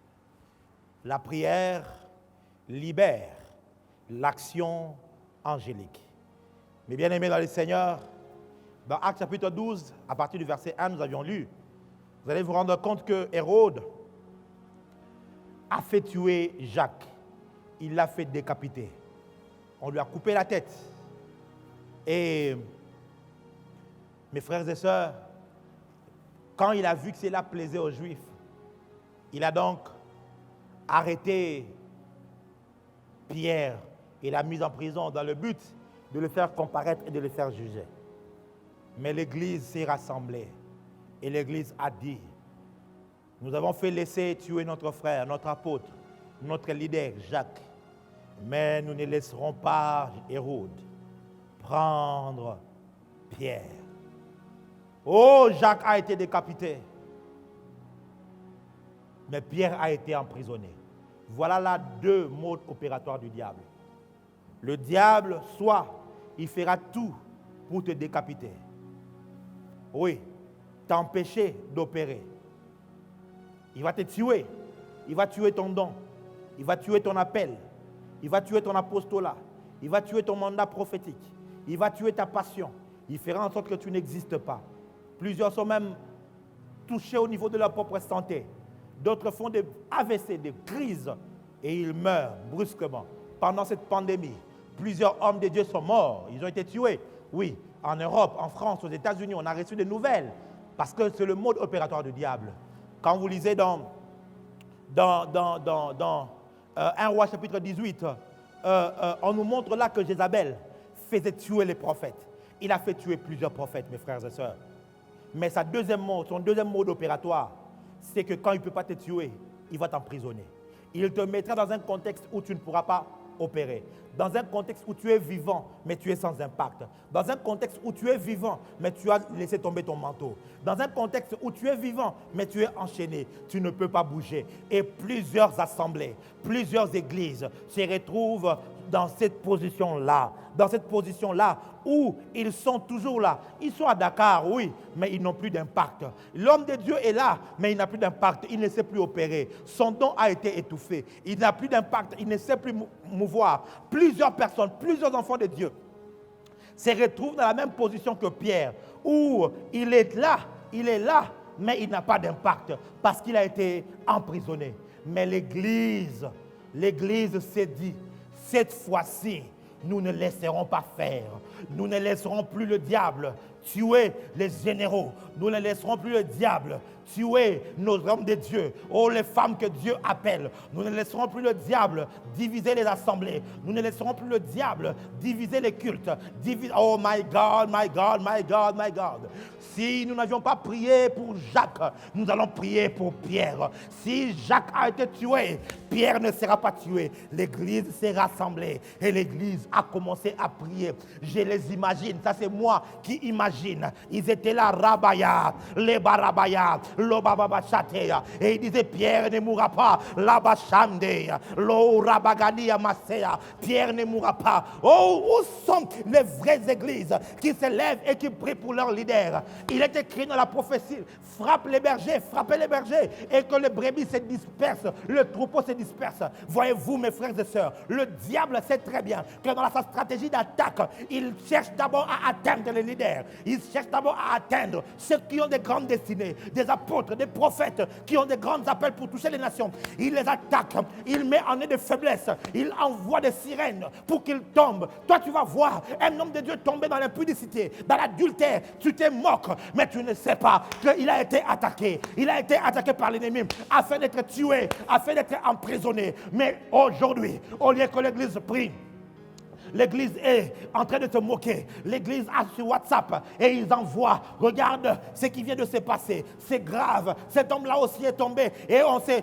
La prière libère l'action angélique. Mes bien-aimés dans le Seigneur, Dans Actes chapitre 12, à partir du verset 1, nous avions lu. Vous allez vous rendre compte que Hérode a fait tuer Jacques. Il l'a fait décapiter. On lui a coupé la tête. Et mes frères et sœurs, quand il a vu que cela plaisait aux Juifs, il a donc arrêté Pierre et l'a mis en prison dans le but de le faire comparaître et de le faire juger. Mais l'Église s'est rassemblée et l'Église a dit, nous avons fait laisser tuer notre frère, notre apôtre, notre leader Jacques, mais nous ne laisserons pas Hérode prendre Pierre. Oh, Jacques a été décapité, mais Pierre a été emprisonné. Voilà là deux modes opératoires du diable. Le diable, soit il fera tout pour te décapiter. Oui, t'empêcher d'opérer. Il va te tuer. Il va tuer ton don. Il va tuer ton appel. Il va tuer ton apostolat. Il va tuer ton mandat prophétique. Il va tuer ta passion. Il fera en sorte que tu n'existes pas. Plusieurs sont même touchés au niveau de leur propre santé. D'autres font des AVC, des crises, et ils meurent brusquement. Pendant cette pandémie, plusieurs hommes de Dieu sont morts. Ils ont été tués. Oui, en Europe, en France, aux États-Unis, on a reçu des nouvelles. Parce que c'est le mode opératoire du diable. Quand vous lisez dans 1 Roi chapitre 18, on nous montre là que Jézabel faisait tuer les prophètes. Il a fait tuer plusieurs prophètes, mes frères et sœurs. Mais son deuxième mode opératoire, c'est que quand il ne peut pas te tuer, il va t'emprisonner. Il te mettra dans un contexte où tu ne pourras pas opérer. Dans un contexte où tu es vivant, mais tu es sans impact. Dans un contexte où tu es vivant, mais tu as laissé tomber ton manteau. Dans un contexte où tu es vivant, mais tu es enchaîné. Tu ne peux pas bouger. Et plusieurs assemblées, plusieurs églises se retrouvent dans cette position-là. Dans cette position-là où ils sont toujours là. Ils sont à Dakar, oui, mais ils n'ont plus d'impact. L'homme de Dieu est là, mais il n'a plus d'impact. Il ne sait plus opérer. Son don a été étouffé. Il n'a plus d'impact. Il ne sait plus mouvoir. Plusieurs personnes, plusieurs enfants de Dieu se retrouvent dans la même position que Pierre, où il est là, mais il n'a pas d'impact parce qu'il a été emprisonné. Mais l'Église s'est dit, cette fois-ci, nous ne laisserons pas faire. Nous ne laisserons plus le diable tuer les généraux. Nous ne laisserons plus le diable tuer nos hommes de Dieu. Oh, les femmes que Dieu appelle. Nous ne laisserons plus le diable diviser les assemblées. Nous ne laisserons plus le diable diviser les cultes. Oh my God, my God, my God, my God. Si nous n'avions pas prié pour Jacques, nous allons prier pour Pierre. Si Jacques a été tué, Pierre ne sera pas tué. L'église s'est rassemblée et l'église a commencé à prier. Je les imagine, ça c'est moi qui imagine. Ils étaient là, Rabaya, les Barabaya, l'Obabachateya. Et ils disaient, Pierre ne mourra pas, l'Abachandeya, l'Orabagania Masseya. Pierre ne mourra pas. Oh, où sont les vraies églises qui se lèvent et qui prient pour leurs leaders? Il est écrit dans la prophétie, frappez les bergers, et que les brebis se dispersent, le troupeau se disperse. Voyez-vous, mes frères et sœurs, le diable sait très bien que dans sa stratégie d'attaque, il cherche d'abord à atteindre les leaders. Il cherche d'abord à atteindre ceux qui ont des grandes destinées, des apôtres, des prophètes, qui ont des grands appels pour toucher les nations. Il les attaque, il met en eux de faiblesse, il envoie des sirènes pour qu'ils tombent. Toi, tu vas voir un homme de Dieu tomber dans l'impudicité, dans l'adultère. Tu te moques, mais tu ne sais pas qu'il a été attaqué. Il a été attaqué par l'ennemi afin d'être tué, afin d'être emprisonné. Mais aujourd'hui, au lieu que l'Église prie, l'église est en train de se moquer. L'église a sur WhatsApp et ils envoient. Regarde ce qui vient de se passer. C'est grave. Cet homme-là aussi est tombé. Et on se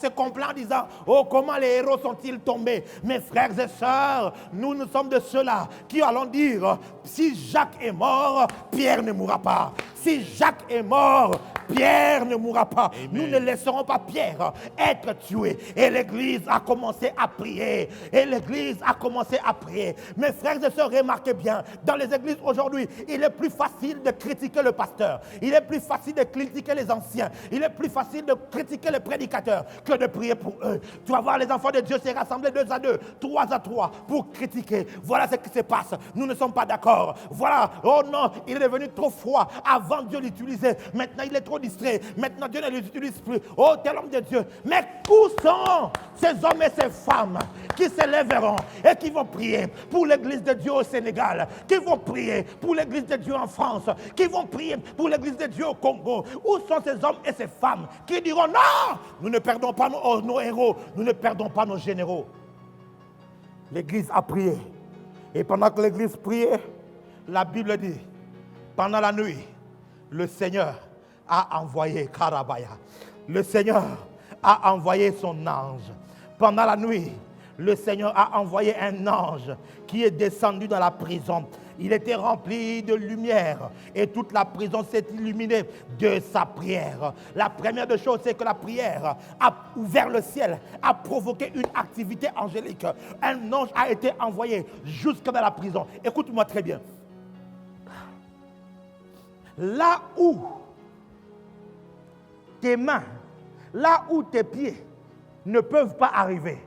complaint en disant, oh, comment les héros sont-ils tombés? Mes frères et sœurs, nous sommes de ceux-là qui allons dire, si Jacques est mort, Pierre ne mourra pas. Si Jacques est mort, Pierre ne mourra pas. Amen. Nous ne laisserons pas Pierre être tué. Et l'église a commencé à prier. Et l'église a commencé à prier. Mes frères et sœurs, remarquez bien, dans les églises aujourd'hui, il est plus facile de critiquer le pasteur. Il est plus facile de critiquer les anciens. Il est plus facile de critiquer les prédicateurs que de prier pour eux. Tu vas voir les enfants de Dieu se rassembler 2 à 2, 3 à 3 pour critiquer. Voilà ce qui se passe. Nous ne sommes pas d'accord. Voilà. Oh non, il est devenu trop froid. Avant Dieu l'utilisait. Maintenant il est trop distrait. Maintenant Dieu ne l'utilise plus. Oh, tel homme de Dieu. Mais où sont ces hommes et ces femmes qui se lèveront et qui vont prier pour l'église de Dieu au Sénégal, qui vont prier pour l'église de Dieu en France, qui vont prier pour l'église de Dieu au Congo? Où sont ces hommes et ces femmes qui diront non, nous ne perdons pas nos héros, nous ne perdons pas nos généraux? L'église a prié. Et pendant que l'église priait, la Bible dit, pendant la nuit, le Seigneur a envoyé Karabaya. Le Seigneur a envoyé son ange. Pendant la nuit, le Seigneur a envoyé un ange qui est descendu dans la prison. Il était rempli de lumière et toute la prison s'est illuminée de sa prière. La première des choses, c'est que la prière a ouvert le ciel, a provoqué une activité angélique. Un ange a été envoyé jusque dans la prison. Écoute-moi très bien. Là où tes mains, là où tes pieds ne peuvent pas arriver,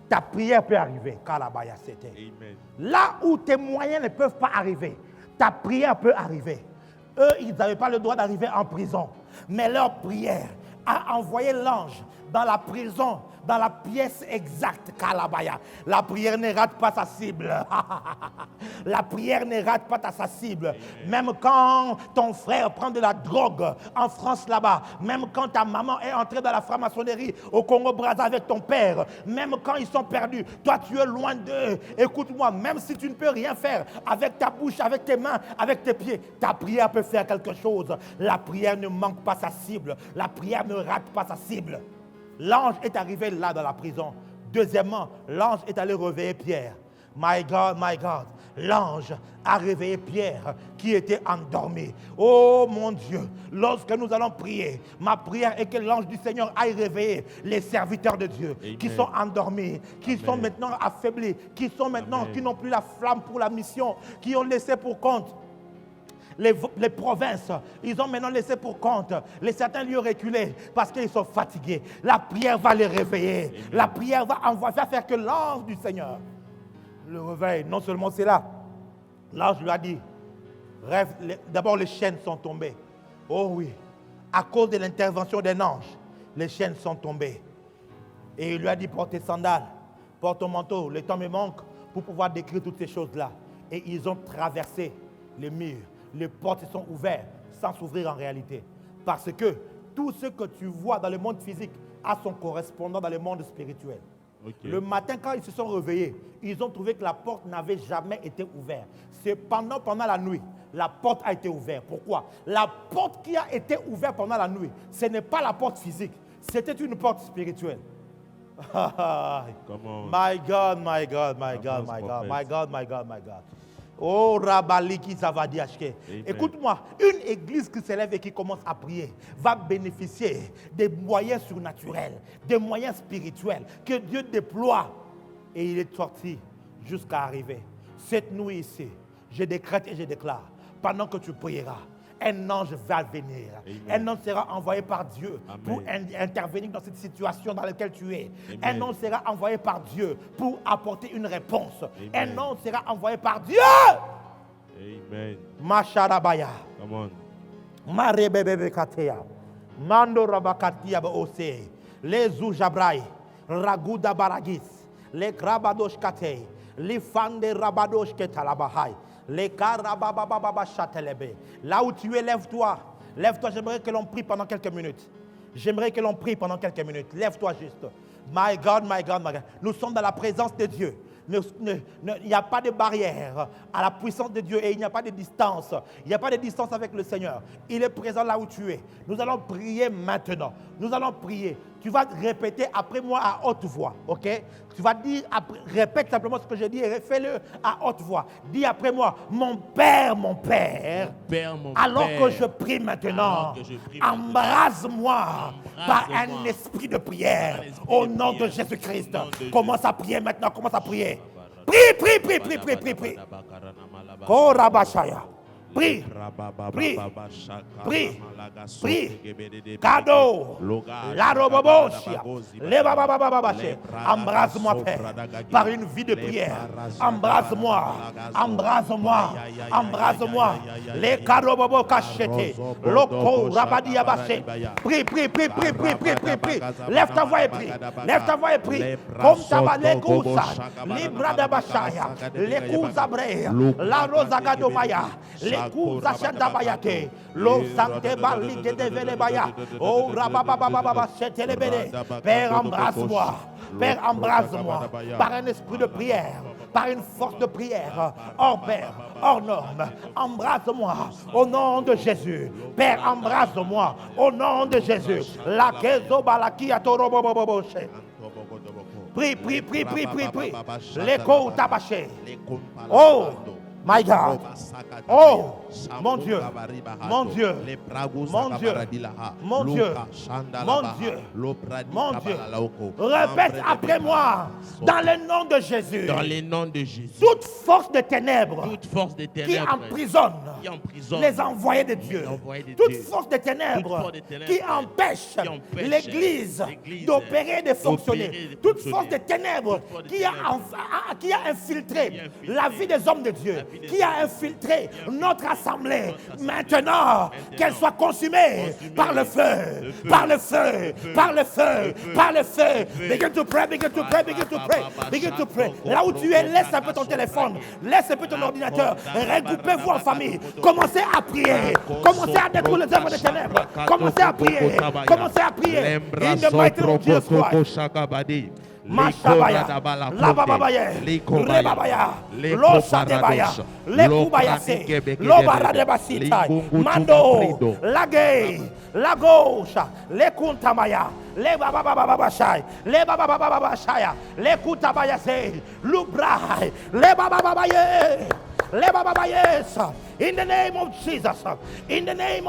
ta prière peut arriver. Kalabaya, c'était. Amen. Là où tes moyens ne peuvent pas arriver, ta prière peut arriver. Eux, ils n'avaient pas le droit d'arriver en prison. Mais leur prière a envoyé l'ange dans la prison, dans la pièce exacte. Kalabaya. La prière ne rate pas sa cible. La prière ne rate pas sa cible. Même quand ton frère prend de la drogue en France là-bas, même quand ta maman est entrée dans la franc-maçonnerie au Congo-Brazza avec ton père, même quand ils sont perdus, toi tu es loin d'eux. Écoute-moi, même si tu ne peux rien faire avec ta bouche, avec tes mains, avec tes pieds, ta prière peut faire quelque chose. La prière ne manque pas sa cible. La prière ne rate pas sa cible. L'ange est arrivé là dans la prison. Deuxièmement, l'ange est allé réveiller Pierre. My God, l'ange a réveillé Pierre qui était endormi. Oh mon Dieu, lorsque nous allons prier, ma prière est que l'ange du Seigneur aille réveiller les serviteurs de Dieu. Amen. Qui sont endormis, qui Amen. Sont maintenant affaiblis, qui sont maintenant, Amen. Qui n'ont plus la flamme pour la mission, qui ont laissé pour compte les provinces, ils ont maintenant laissé pour compte certains lieux reculés parce qu'ils sont fatigués. La prière va les réveiller. Amen. La prière va faire que l'ange du Seigneur le réveille. Non seulement c'est là, l'ange lui a dit, d'abord les chaînes sont tombées. Oh oui, à cause de l'intervention d'un ange, les chaînes sont tombées. Et il lui a dit, porte tes sandales, porte ton manteau, le temps me manque pour pouvoir décrire toutes ces choses-là. Et ils ont traversé les murs. Les portes se sont ouvertes sans s'ouvrir en réalité. Parce que tout ce que tu vois dans le monde physique a son correspondant dans le monde spirituel. Okay. Le matin, quand ils se sont réveillés, ils ont trouvé que la porte n'avait jamais été ouverte. C'est pendant la nuit, la porte a été ouverte. Pourquoi? La porte qui a été ouverte pendant la nuit, ce n'est pas la porte physique, c'était une porte spirituelle. My God. Oh, Rabaliki Zavadiashke. Écoute-moi, une église qui s'élève et qui commence à prier va bénéficier des moyens surnaturels, des moyens spirituels que Dieu déploie. Et il est sorti jusqu'à arriver. Cette nuit ici, je décrète et je déclare, pendant que tu prieras, un ange va venir. Amen. Un ange sera envoyé par Dieu. Amen. Pour intervenir dans cette situation dans laquelle tu es. Amen. Un ange sera envoyé par Dieu pour apporter une réponse. Amen. Un ange sera envoyé par Dieu. Amen. Masharabaya. Come on. Marebebebe katea. Mando rabakatia baose. Les zoujabrai. Raguda baragis. Les krabadosh katei. Les fande rabadosh ketalabahai. Là où tu es, lève-toi. Lève-toi, j'aimerais que l'on prie pendant quelques minutes. Lève-toi juste. My God. Nous sommes dans la présence de Dieu. Il n'y a pas de barrière à la puissance de Dieu et il n'y a pas de distance. Il n'y a pas de distance avec le Seigneur. Il est présent là où tu es. Nous allons prier maintenant. Nous allons prier. tu vas répéter après moi à haute voix, ok? Tu vas dire, répète simplement ce que je dis et fais-le à haute voix. Dis après moi, mon Père, alors que je prie maintenant, embrase-moi par un esprit de prière au nom de Jésus-Christ. Commence à prier maintenant, commence à prier. Prie. Korabashaya. Prie. Cadeau. La roboboshia. Embrase-moi, Père, par une vie de prière. Embrase-moi. Les karobobo cachete. Loko rabadia baché. Prie. Lève ta voix et prie. Comme tabale kousa. Libra de bachaya. Les kousa brea. La rosa gadomaya. Kuza shanda bayate, lo sante bali de devele baya, oh rabababababa setelebele. Père, embrasse-moi, par un esprit de prière, par une force de prière, hors pair, hors norme. Embrasse-moi au nom de Jésus. Père, embrasse-moi au nom de Jésus. La kezo balaki atoroboboboche. Prie. L'écho tabaché. Oh, my God. Oh, mon Dieu. Répète après moi, dans le nom de Jésus. Toute force de ténèbres qui emprisonne les envoyés de Dieu. Toute force de ténèbres qui empêche l'Église d'opérer, de fonctionner. Toute force de ténèbres qui a infiltré la vie des hommes de Dieu, qui a infiltré notre assemblée, maintenant qu'elle soit consumée par le feu. Begin to pray. Là où tu es, laisse un peu ton téléphone, laisse un peu ton ordinateur, regroupez-vous en famille, commencez à prier, commencez à détruire les œuvres des ténèbres, commencez à prier. In the mighty name of Jesus Christ. Mashabaya, Lababaya, Rebabaya, Losadebaya, Lekubayase, Lobaradebasita, Mando, Lagay, Lagosha, Lekuntamaya, Lebabababashai, Lekutabayase, Lubrai, Lebababaye. In the name of Jesus, in the mighty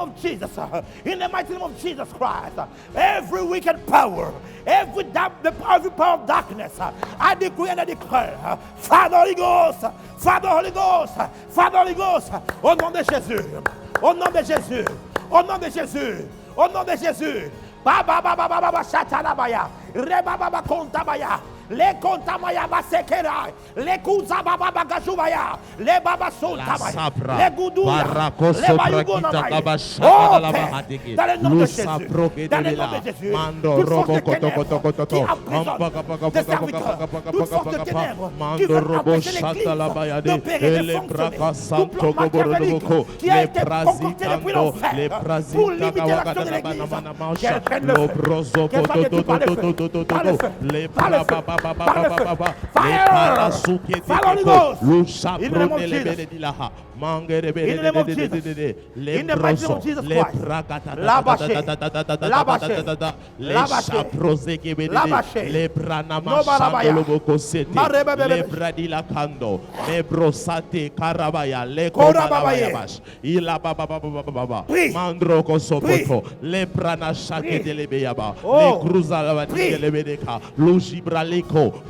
name of Jesus Christ, every wicked power, every power of darkness, I decree and I declare, Father Holy Ghost, au nom de Jésus, Baba Shatalabaya, Rebaba Kontabaya. Les kontamaya basekera, les kuzababa bagajubaya, les baba soltabaya, les goudouya, les bayugonamaya. Oh Père, dans le nom de Jésus, toute force de ténèbres qui emprisonne des serviteurs, toute force de ténèbres qui veut empêcher l'Église d'opérer, de fonctionner, tout plan machiavélique qui a été concocté depuis l'enfer pour limiter l'action de l'Église, qu'elle prenne le feu, qu'elle soit détruite par le feu, par le feu. Fire! Holy Ghost! In the name of Jesus. In the mighty name of Jesus Christ.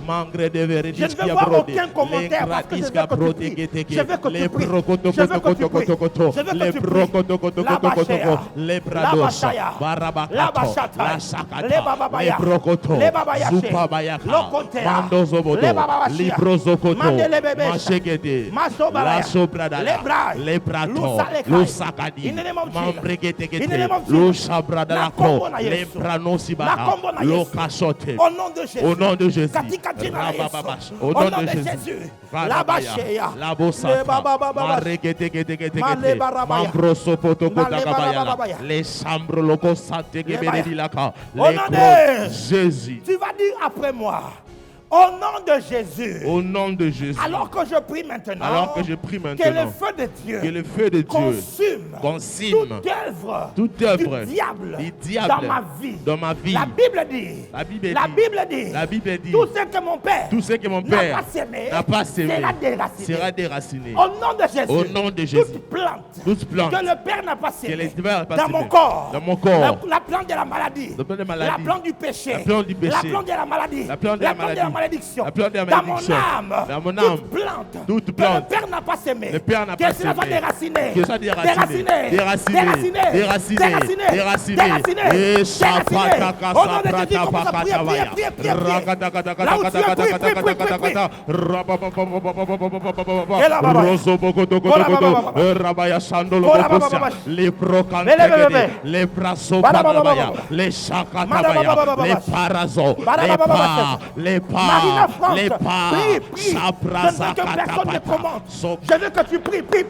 Mangre de vérité je ne veux voir aucun commentaire parce que je veux que tu pries. Je veux que tu pries. Au nom de Jésus. Au nom de Jésus. La bachea. La bossa. Les chambres locaux santé. Au nom de Jésus. Tu vas dire après moi. Au nom de Jésus. Au nom de Jésus. Alors que je prie maintenant. Alors que je prie maintenant. Que le feu de Dieu. Que le feu de Dieu consume toute œuvre du diable dans ma vie. Dans ma vie. La Bible dit. La Bible dit. Tout ce que mon Père. N'a pas semé. Sera déraciné. Au nom de Jésus. Au nom de Jésus. Toute plante. Que le Père n'a pas semé. Dans mon corps. La plante de la maladie. La plante du péché. La plante de la maladie. La plante de la malédiction. Dans mon âme. Toute plante. Que le Père n'a pas semé. Le Père n'a pas semé. Que soit les brasobanabaya, les chakatabaya, les parazo, les pas, je veux que tu pries, prie.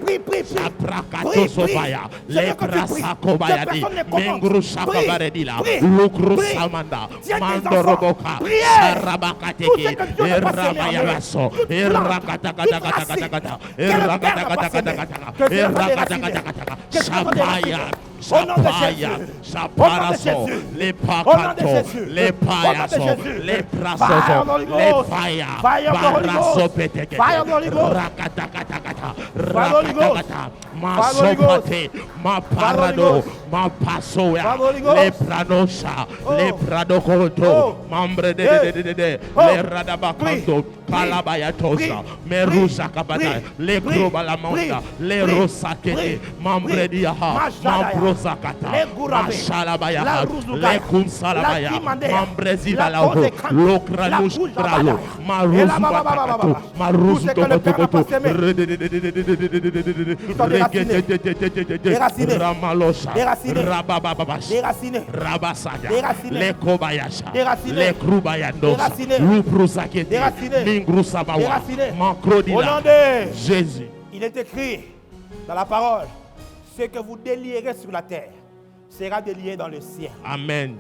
Les brasakobayadi, mengru shakabaredila, lukru samanda, mandoroboka, sarabakateki, erabayabaso, erakatakatakata, Saparaso, les pakato, les payaso, les prasoso, les faya, baraso peteke, rakatakata, masopate, ma parado, ma pasoya, les pranosha, les pradokoto, membre de, les radabakanto, palabayatosa, merusa kabata, les grobalamanda, les rosakete, membre diaha, mambrosakata, mashalabaya, les kunsalabaya, mambrezila lao, lokranush bralo, marusu batakato, marusu tokotokoto, Ramalosha, Rabababash, Rabasaya, les Kobayasha, les Krubayandos, Luprusakete, Mingrusabawa, Mancrodila, Jésus. Il est écrit dans la parole, ce que vous délierez sur la terre sera délié dans le ciel. Amen.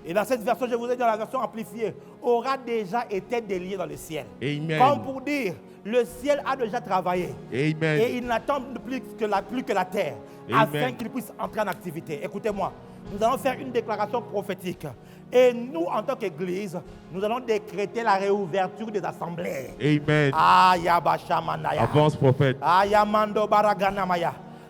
Et dans cette version, je vous ai dit dans la version amplifiée, aura déjà été délié dans le ciel. Amen. Comme pour dire, le ciel a déjà travaillé. Amen. Et il n'attend plus que la terre, Amen, afin qu'il puisse entrer en activité. Écoutez-moi, nous allons faire une déclaration prophétique. Et nous, en tant qu'Église, nous allons décréter la réouverture des assemblées. Amen. Avance, prophète.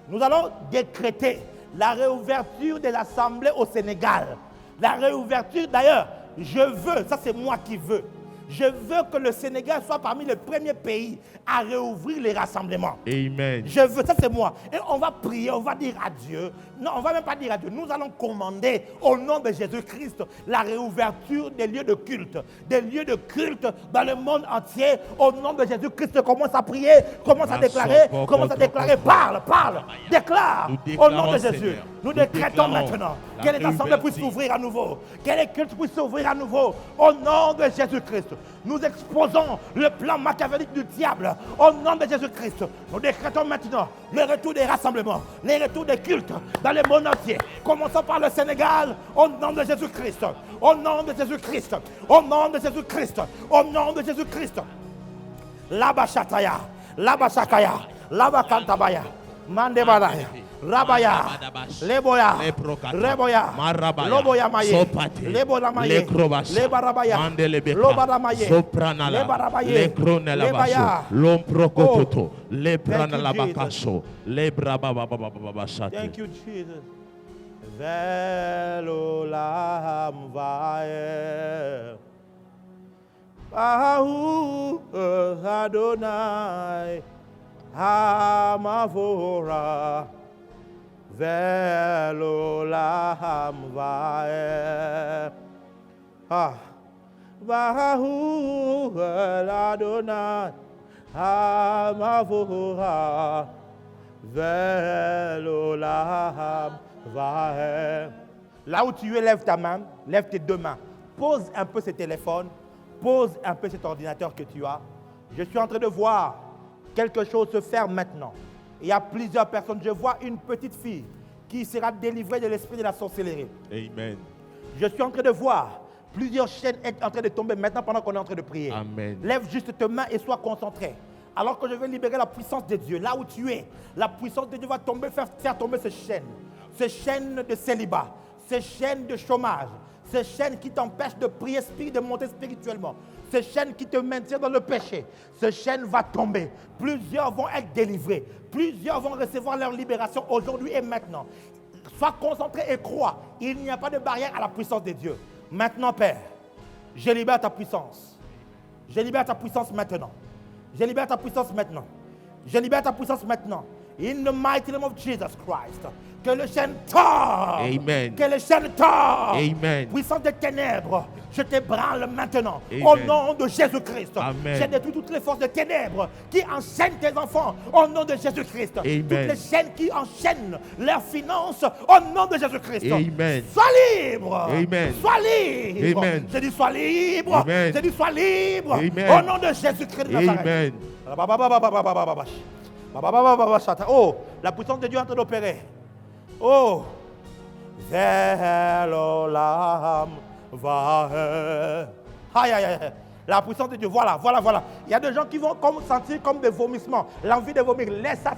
Nous allons décréter la réouverture des assemblées au Sénégal. La réouverture, d'ailleurs, je veux, ça c'est moi qui veux. Je veux que le Sénégal soit parmi les premiers pays à réouvrir les rassemblements. Amen. Je veux, ça c'est moi. Et on va prier, on va dire à Dieu. Non, on ne va même pas dire à Dieu. Nous allons commander au nom de Jésus-Christ la réouverture des lieux de culte. Des lieux de culte dans le monde entier. Au nom de Jésus-Christ, commence à prier, commence à déclarer, parle, déclare. Au nom de Jésus. Nous décrétons maintenant que les assemblées puissent s'ouvrir à nouveau. Que les cultes puissent s'ouvrir à nouveau. Au nom de Jésus-Christ. Nous exposons le plan machiavélique du diable. Au nom de Jésus-Christ. Nous décrétons maintenant le retour des rassemblements, le retour des cultes dans le monde entier. Commençons par le Sénégal. Au nom de Jésus-Christ. Au nom de Jésus-Christ. Au nom de Jésus-Christ. Au nom de Jésus-Christ. Labashataya. Labashakaya. Labakantabaya. Mandebalaya. Rabaya, Leboya, Reboya, Loboya Maye, Lebola Maye, Lebarabaya, Lobaramaye, Sopranala, Lekronela, Lomprokoto, Lepranala Bakaso, Lebrabababababashate. Thank you, Jesus. Velolam vae, Ahu Adonai, Hamavora. Velolam vae, Vahu Adonai, Hamavora, Velolam vae. Là où tu es, lève ta main, lève tes deux mains. Pose un peu ce téléphone, pose un peu cet ordinateur que tu as. Je suis en train de voir quelque chose se faire maintenant. Il y a plusieurs personnes. Je vois une petite fille qui sera délivrée de l'esprit de la sorcellerie. Amen. Je suis en train de voir Plusieurs chaînes sont en train de tomber maintenant pendant qu'on est en train de prier. Amen. Lève juste tes mains et sois concentré. Alors que je vais libérer la puissance de Dieu, là où tu es, la puissance de Dieu va tomber, faire tomber ces chaînes de célibat, ces chaînes de chômage, ces chaînes qui t'empêchent de prier, de monter spirituellement, ces chaînes qui te maintiennent dans le péché. Ces chaînes vont tomber. Plusieurs vont être délivrés. Plusieurs vont recevoir leur libération aujourd'hui et maintenant. Sois concentré et crois. Il n'y a pas de barrière à la puissance de Dieu. Maintenant, Père, je libère ta puissance. Je libère ta puissance maintenant. Je libère ta puissance maintenant. Je libère ta puissance maintenant. In the mighty name of Jesus Christ. Que le chaîne tombe. Amen. Que le chaîne tombe. Amen. Puissance des ténèbres, je t'ébranle maintenant. Amen. Au nom de Jésus-Christ. Amen. Je détruis toutes les forces de ténèbres qui enchaînent tes enfants. Au nom de Jésus-Christ. Amen. Toutes les chaînes qui enchaînent leurs finances. Au nom de Jésus-Christ. Amen. Sois libre. Amen. Sois libre. Amen. Je dis sois libre. Amen. Je dis sois libre. Amen. Au nom de Jésus-Christ de Nazareth. Amen. Oh, la puissance de Dieu est en train d'opérer. Oh, vers l'âme va. Aïe, aïe, aïe. La puissance de Dieu, voilà. Il y a des gens qui vont sentir comme des vomissements, l'envie de vomir. Laisse ça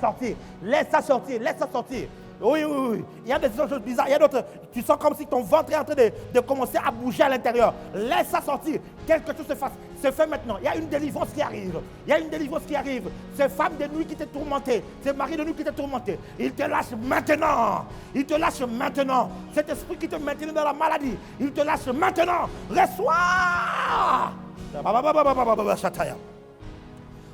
sortir. Oui. Il y a des choses bizarres. Il y a d'autres. Tu sens comme si ton ventre est en train de commencer à bouger à l'intérieur. Laisse ça sortir. Quelque chose se fait maintenant. Il y a une délivrance qui arrive. Ces femmes de nuit qui t'ont tourmenté. Ces maris de nuit qui t'ont tourmenté. Ils te lâchent maintenant. Cet esprit qui te maintenait dans la maladie. Il te lâche maintenant. Reçois.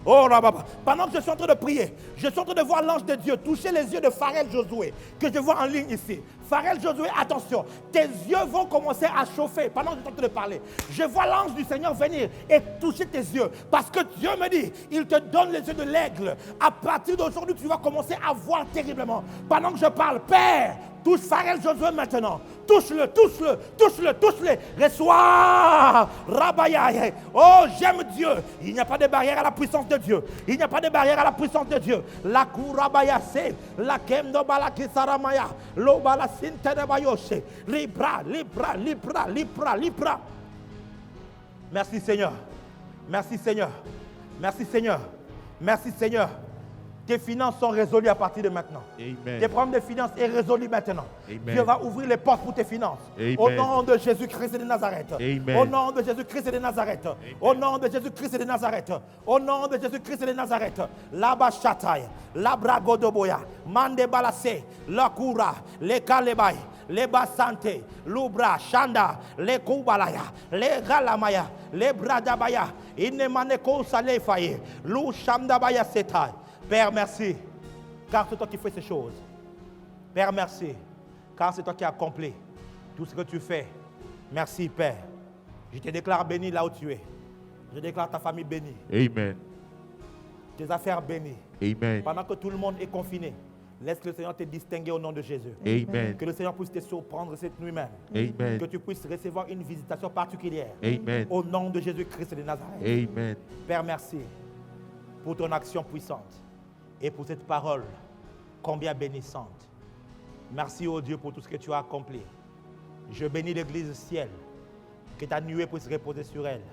Oh là, pendant que je suis en train de prier, je suis en train de voir l'ange de Dieu toucher les yeux de Pharrell Josué, que je vois en ligne ici. Pharrell Josué, attention, tes yeux vont commencer à chauffer pendant que je suis en train de parler. Je vois l'ange du Seigneur venir et toucher tes yeux, parce que Dieu me dit, il te donne les yeux de l'aigle. À partir d'aujourd'hui, tu vas commencer à voir terriblement. Pendant que je parle, Père, touche Pharrell Josué maintenant. Touche-le. Reçois. Rabaya. Oh, j'aime Dieu. Il n'y a pas de barrière à la puissance de Dieu. La Kurabaya se, la Kemdo Balakisaramaya, Lobala Sinterebayoshe, Libra. Merci Seigneur. Tes finances sont résolues à partir de maintenant. Amen. Tes problèmes de finances sont résolus maintenant. Amen. Dieu va ouvrir les portes pour tes finances. Amen. Au nom de Jésus-Christ de Nazareth. Amen. Au nom de Jésus-Christ de Nazareth. Au nom de Jésus-Christ de Nazareth. Au nom de Jésus-Christ de Nazareth. Laba Shatay, Labra Godoboya, Mande Balase, Lakura, Le Kalebay, Le Basante, Lubra, Shanda, Le Kubalaya, Le Galamaya, Le Bradabaya, Inemaneko Salefaye, Lou Shamdabaya Setay. Père, merci, car c'est toi qui fais ces choses. Père, merci, car c'est toi qui accomplis tout ce que tu fais. Merci, Père. Je te déclare béni là où tu es. Je déclare ta famille bénie. Amen. Tes affaires bénies. Amen. Pendant que tout le monde est confiné, laisse le Seigneur te distinguer au nom de Jésus. Amen. Que le Seigneur puisse te surprendre cette nuit même. Amen. Que tu puisses recevoir une visitation particulière. Amen. Au nom de Jésus-Christ de Nazareth. Amen. Père, merci pour ton action puissante et pour cette parole combien bénissante. Merci, oh Dieu, pour tout ce que tu as accompli. Je bénis l'Église ciel, que ta nuée puisse reposer sur elle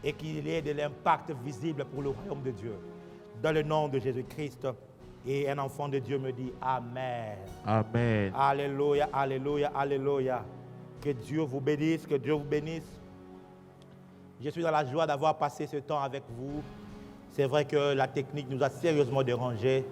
et qu'il y ait de l'impact visible pour le royaume de Dieu. Dans le nom de Jésus-Christ, et un enfant de Dieu me dit Amen. Amen. Alléluia, alléluia, alléluia. Que Dieu vous bénisse, que Dieu vous bénisse. Je suis dans la joie d'avoir passé ce temps avec vous. C'est vrai que la technique nous a sérieusement dérangés,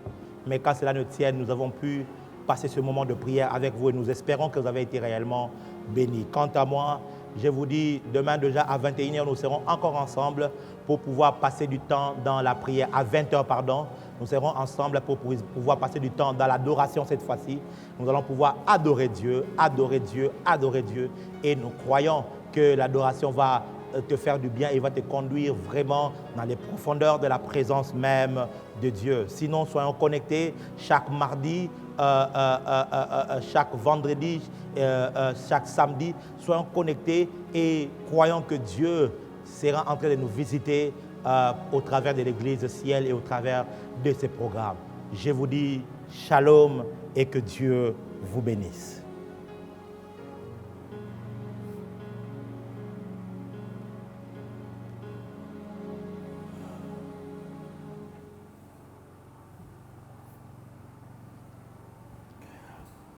mais quand cela ne tienne, nous avons pu passer ce moment de prière avec vous et nous espérons que vous avez été réellement bénis. Quant à moi, je vous dis, demain déjà à 21h, nous serons encore ensemble pour pouvoir passer du temps dans la prière. À 20h, pardon, nous serons ensemble pour pouvoir passer du temps dans l'adoration cette fois-ci. Nous allons pouvoir adorer Dieu. Et nous croyons que l'adoration va te faire du bien et va te conduire vraiment dans les profondeurs de la présence même de Dieu. Sinon, soyons connectés chaque mardi, chaque vendredi, chaque samedi. Soyons connectés et croyons que Dieu sera en train de nous visiter au travers de l'Église ciel et au travers de ses programmes. Je vous dis shalom et que Dieu vous bénisse.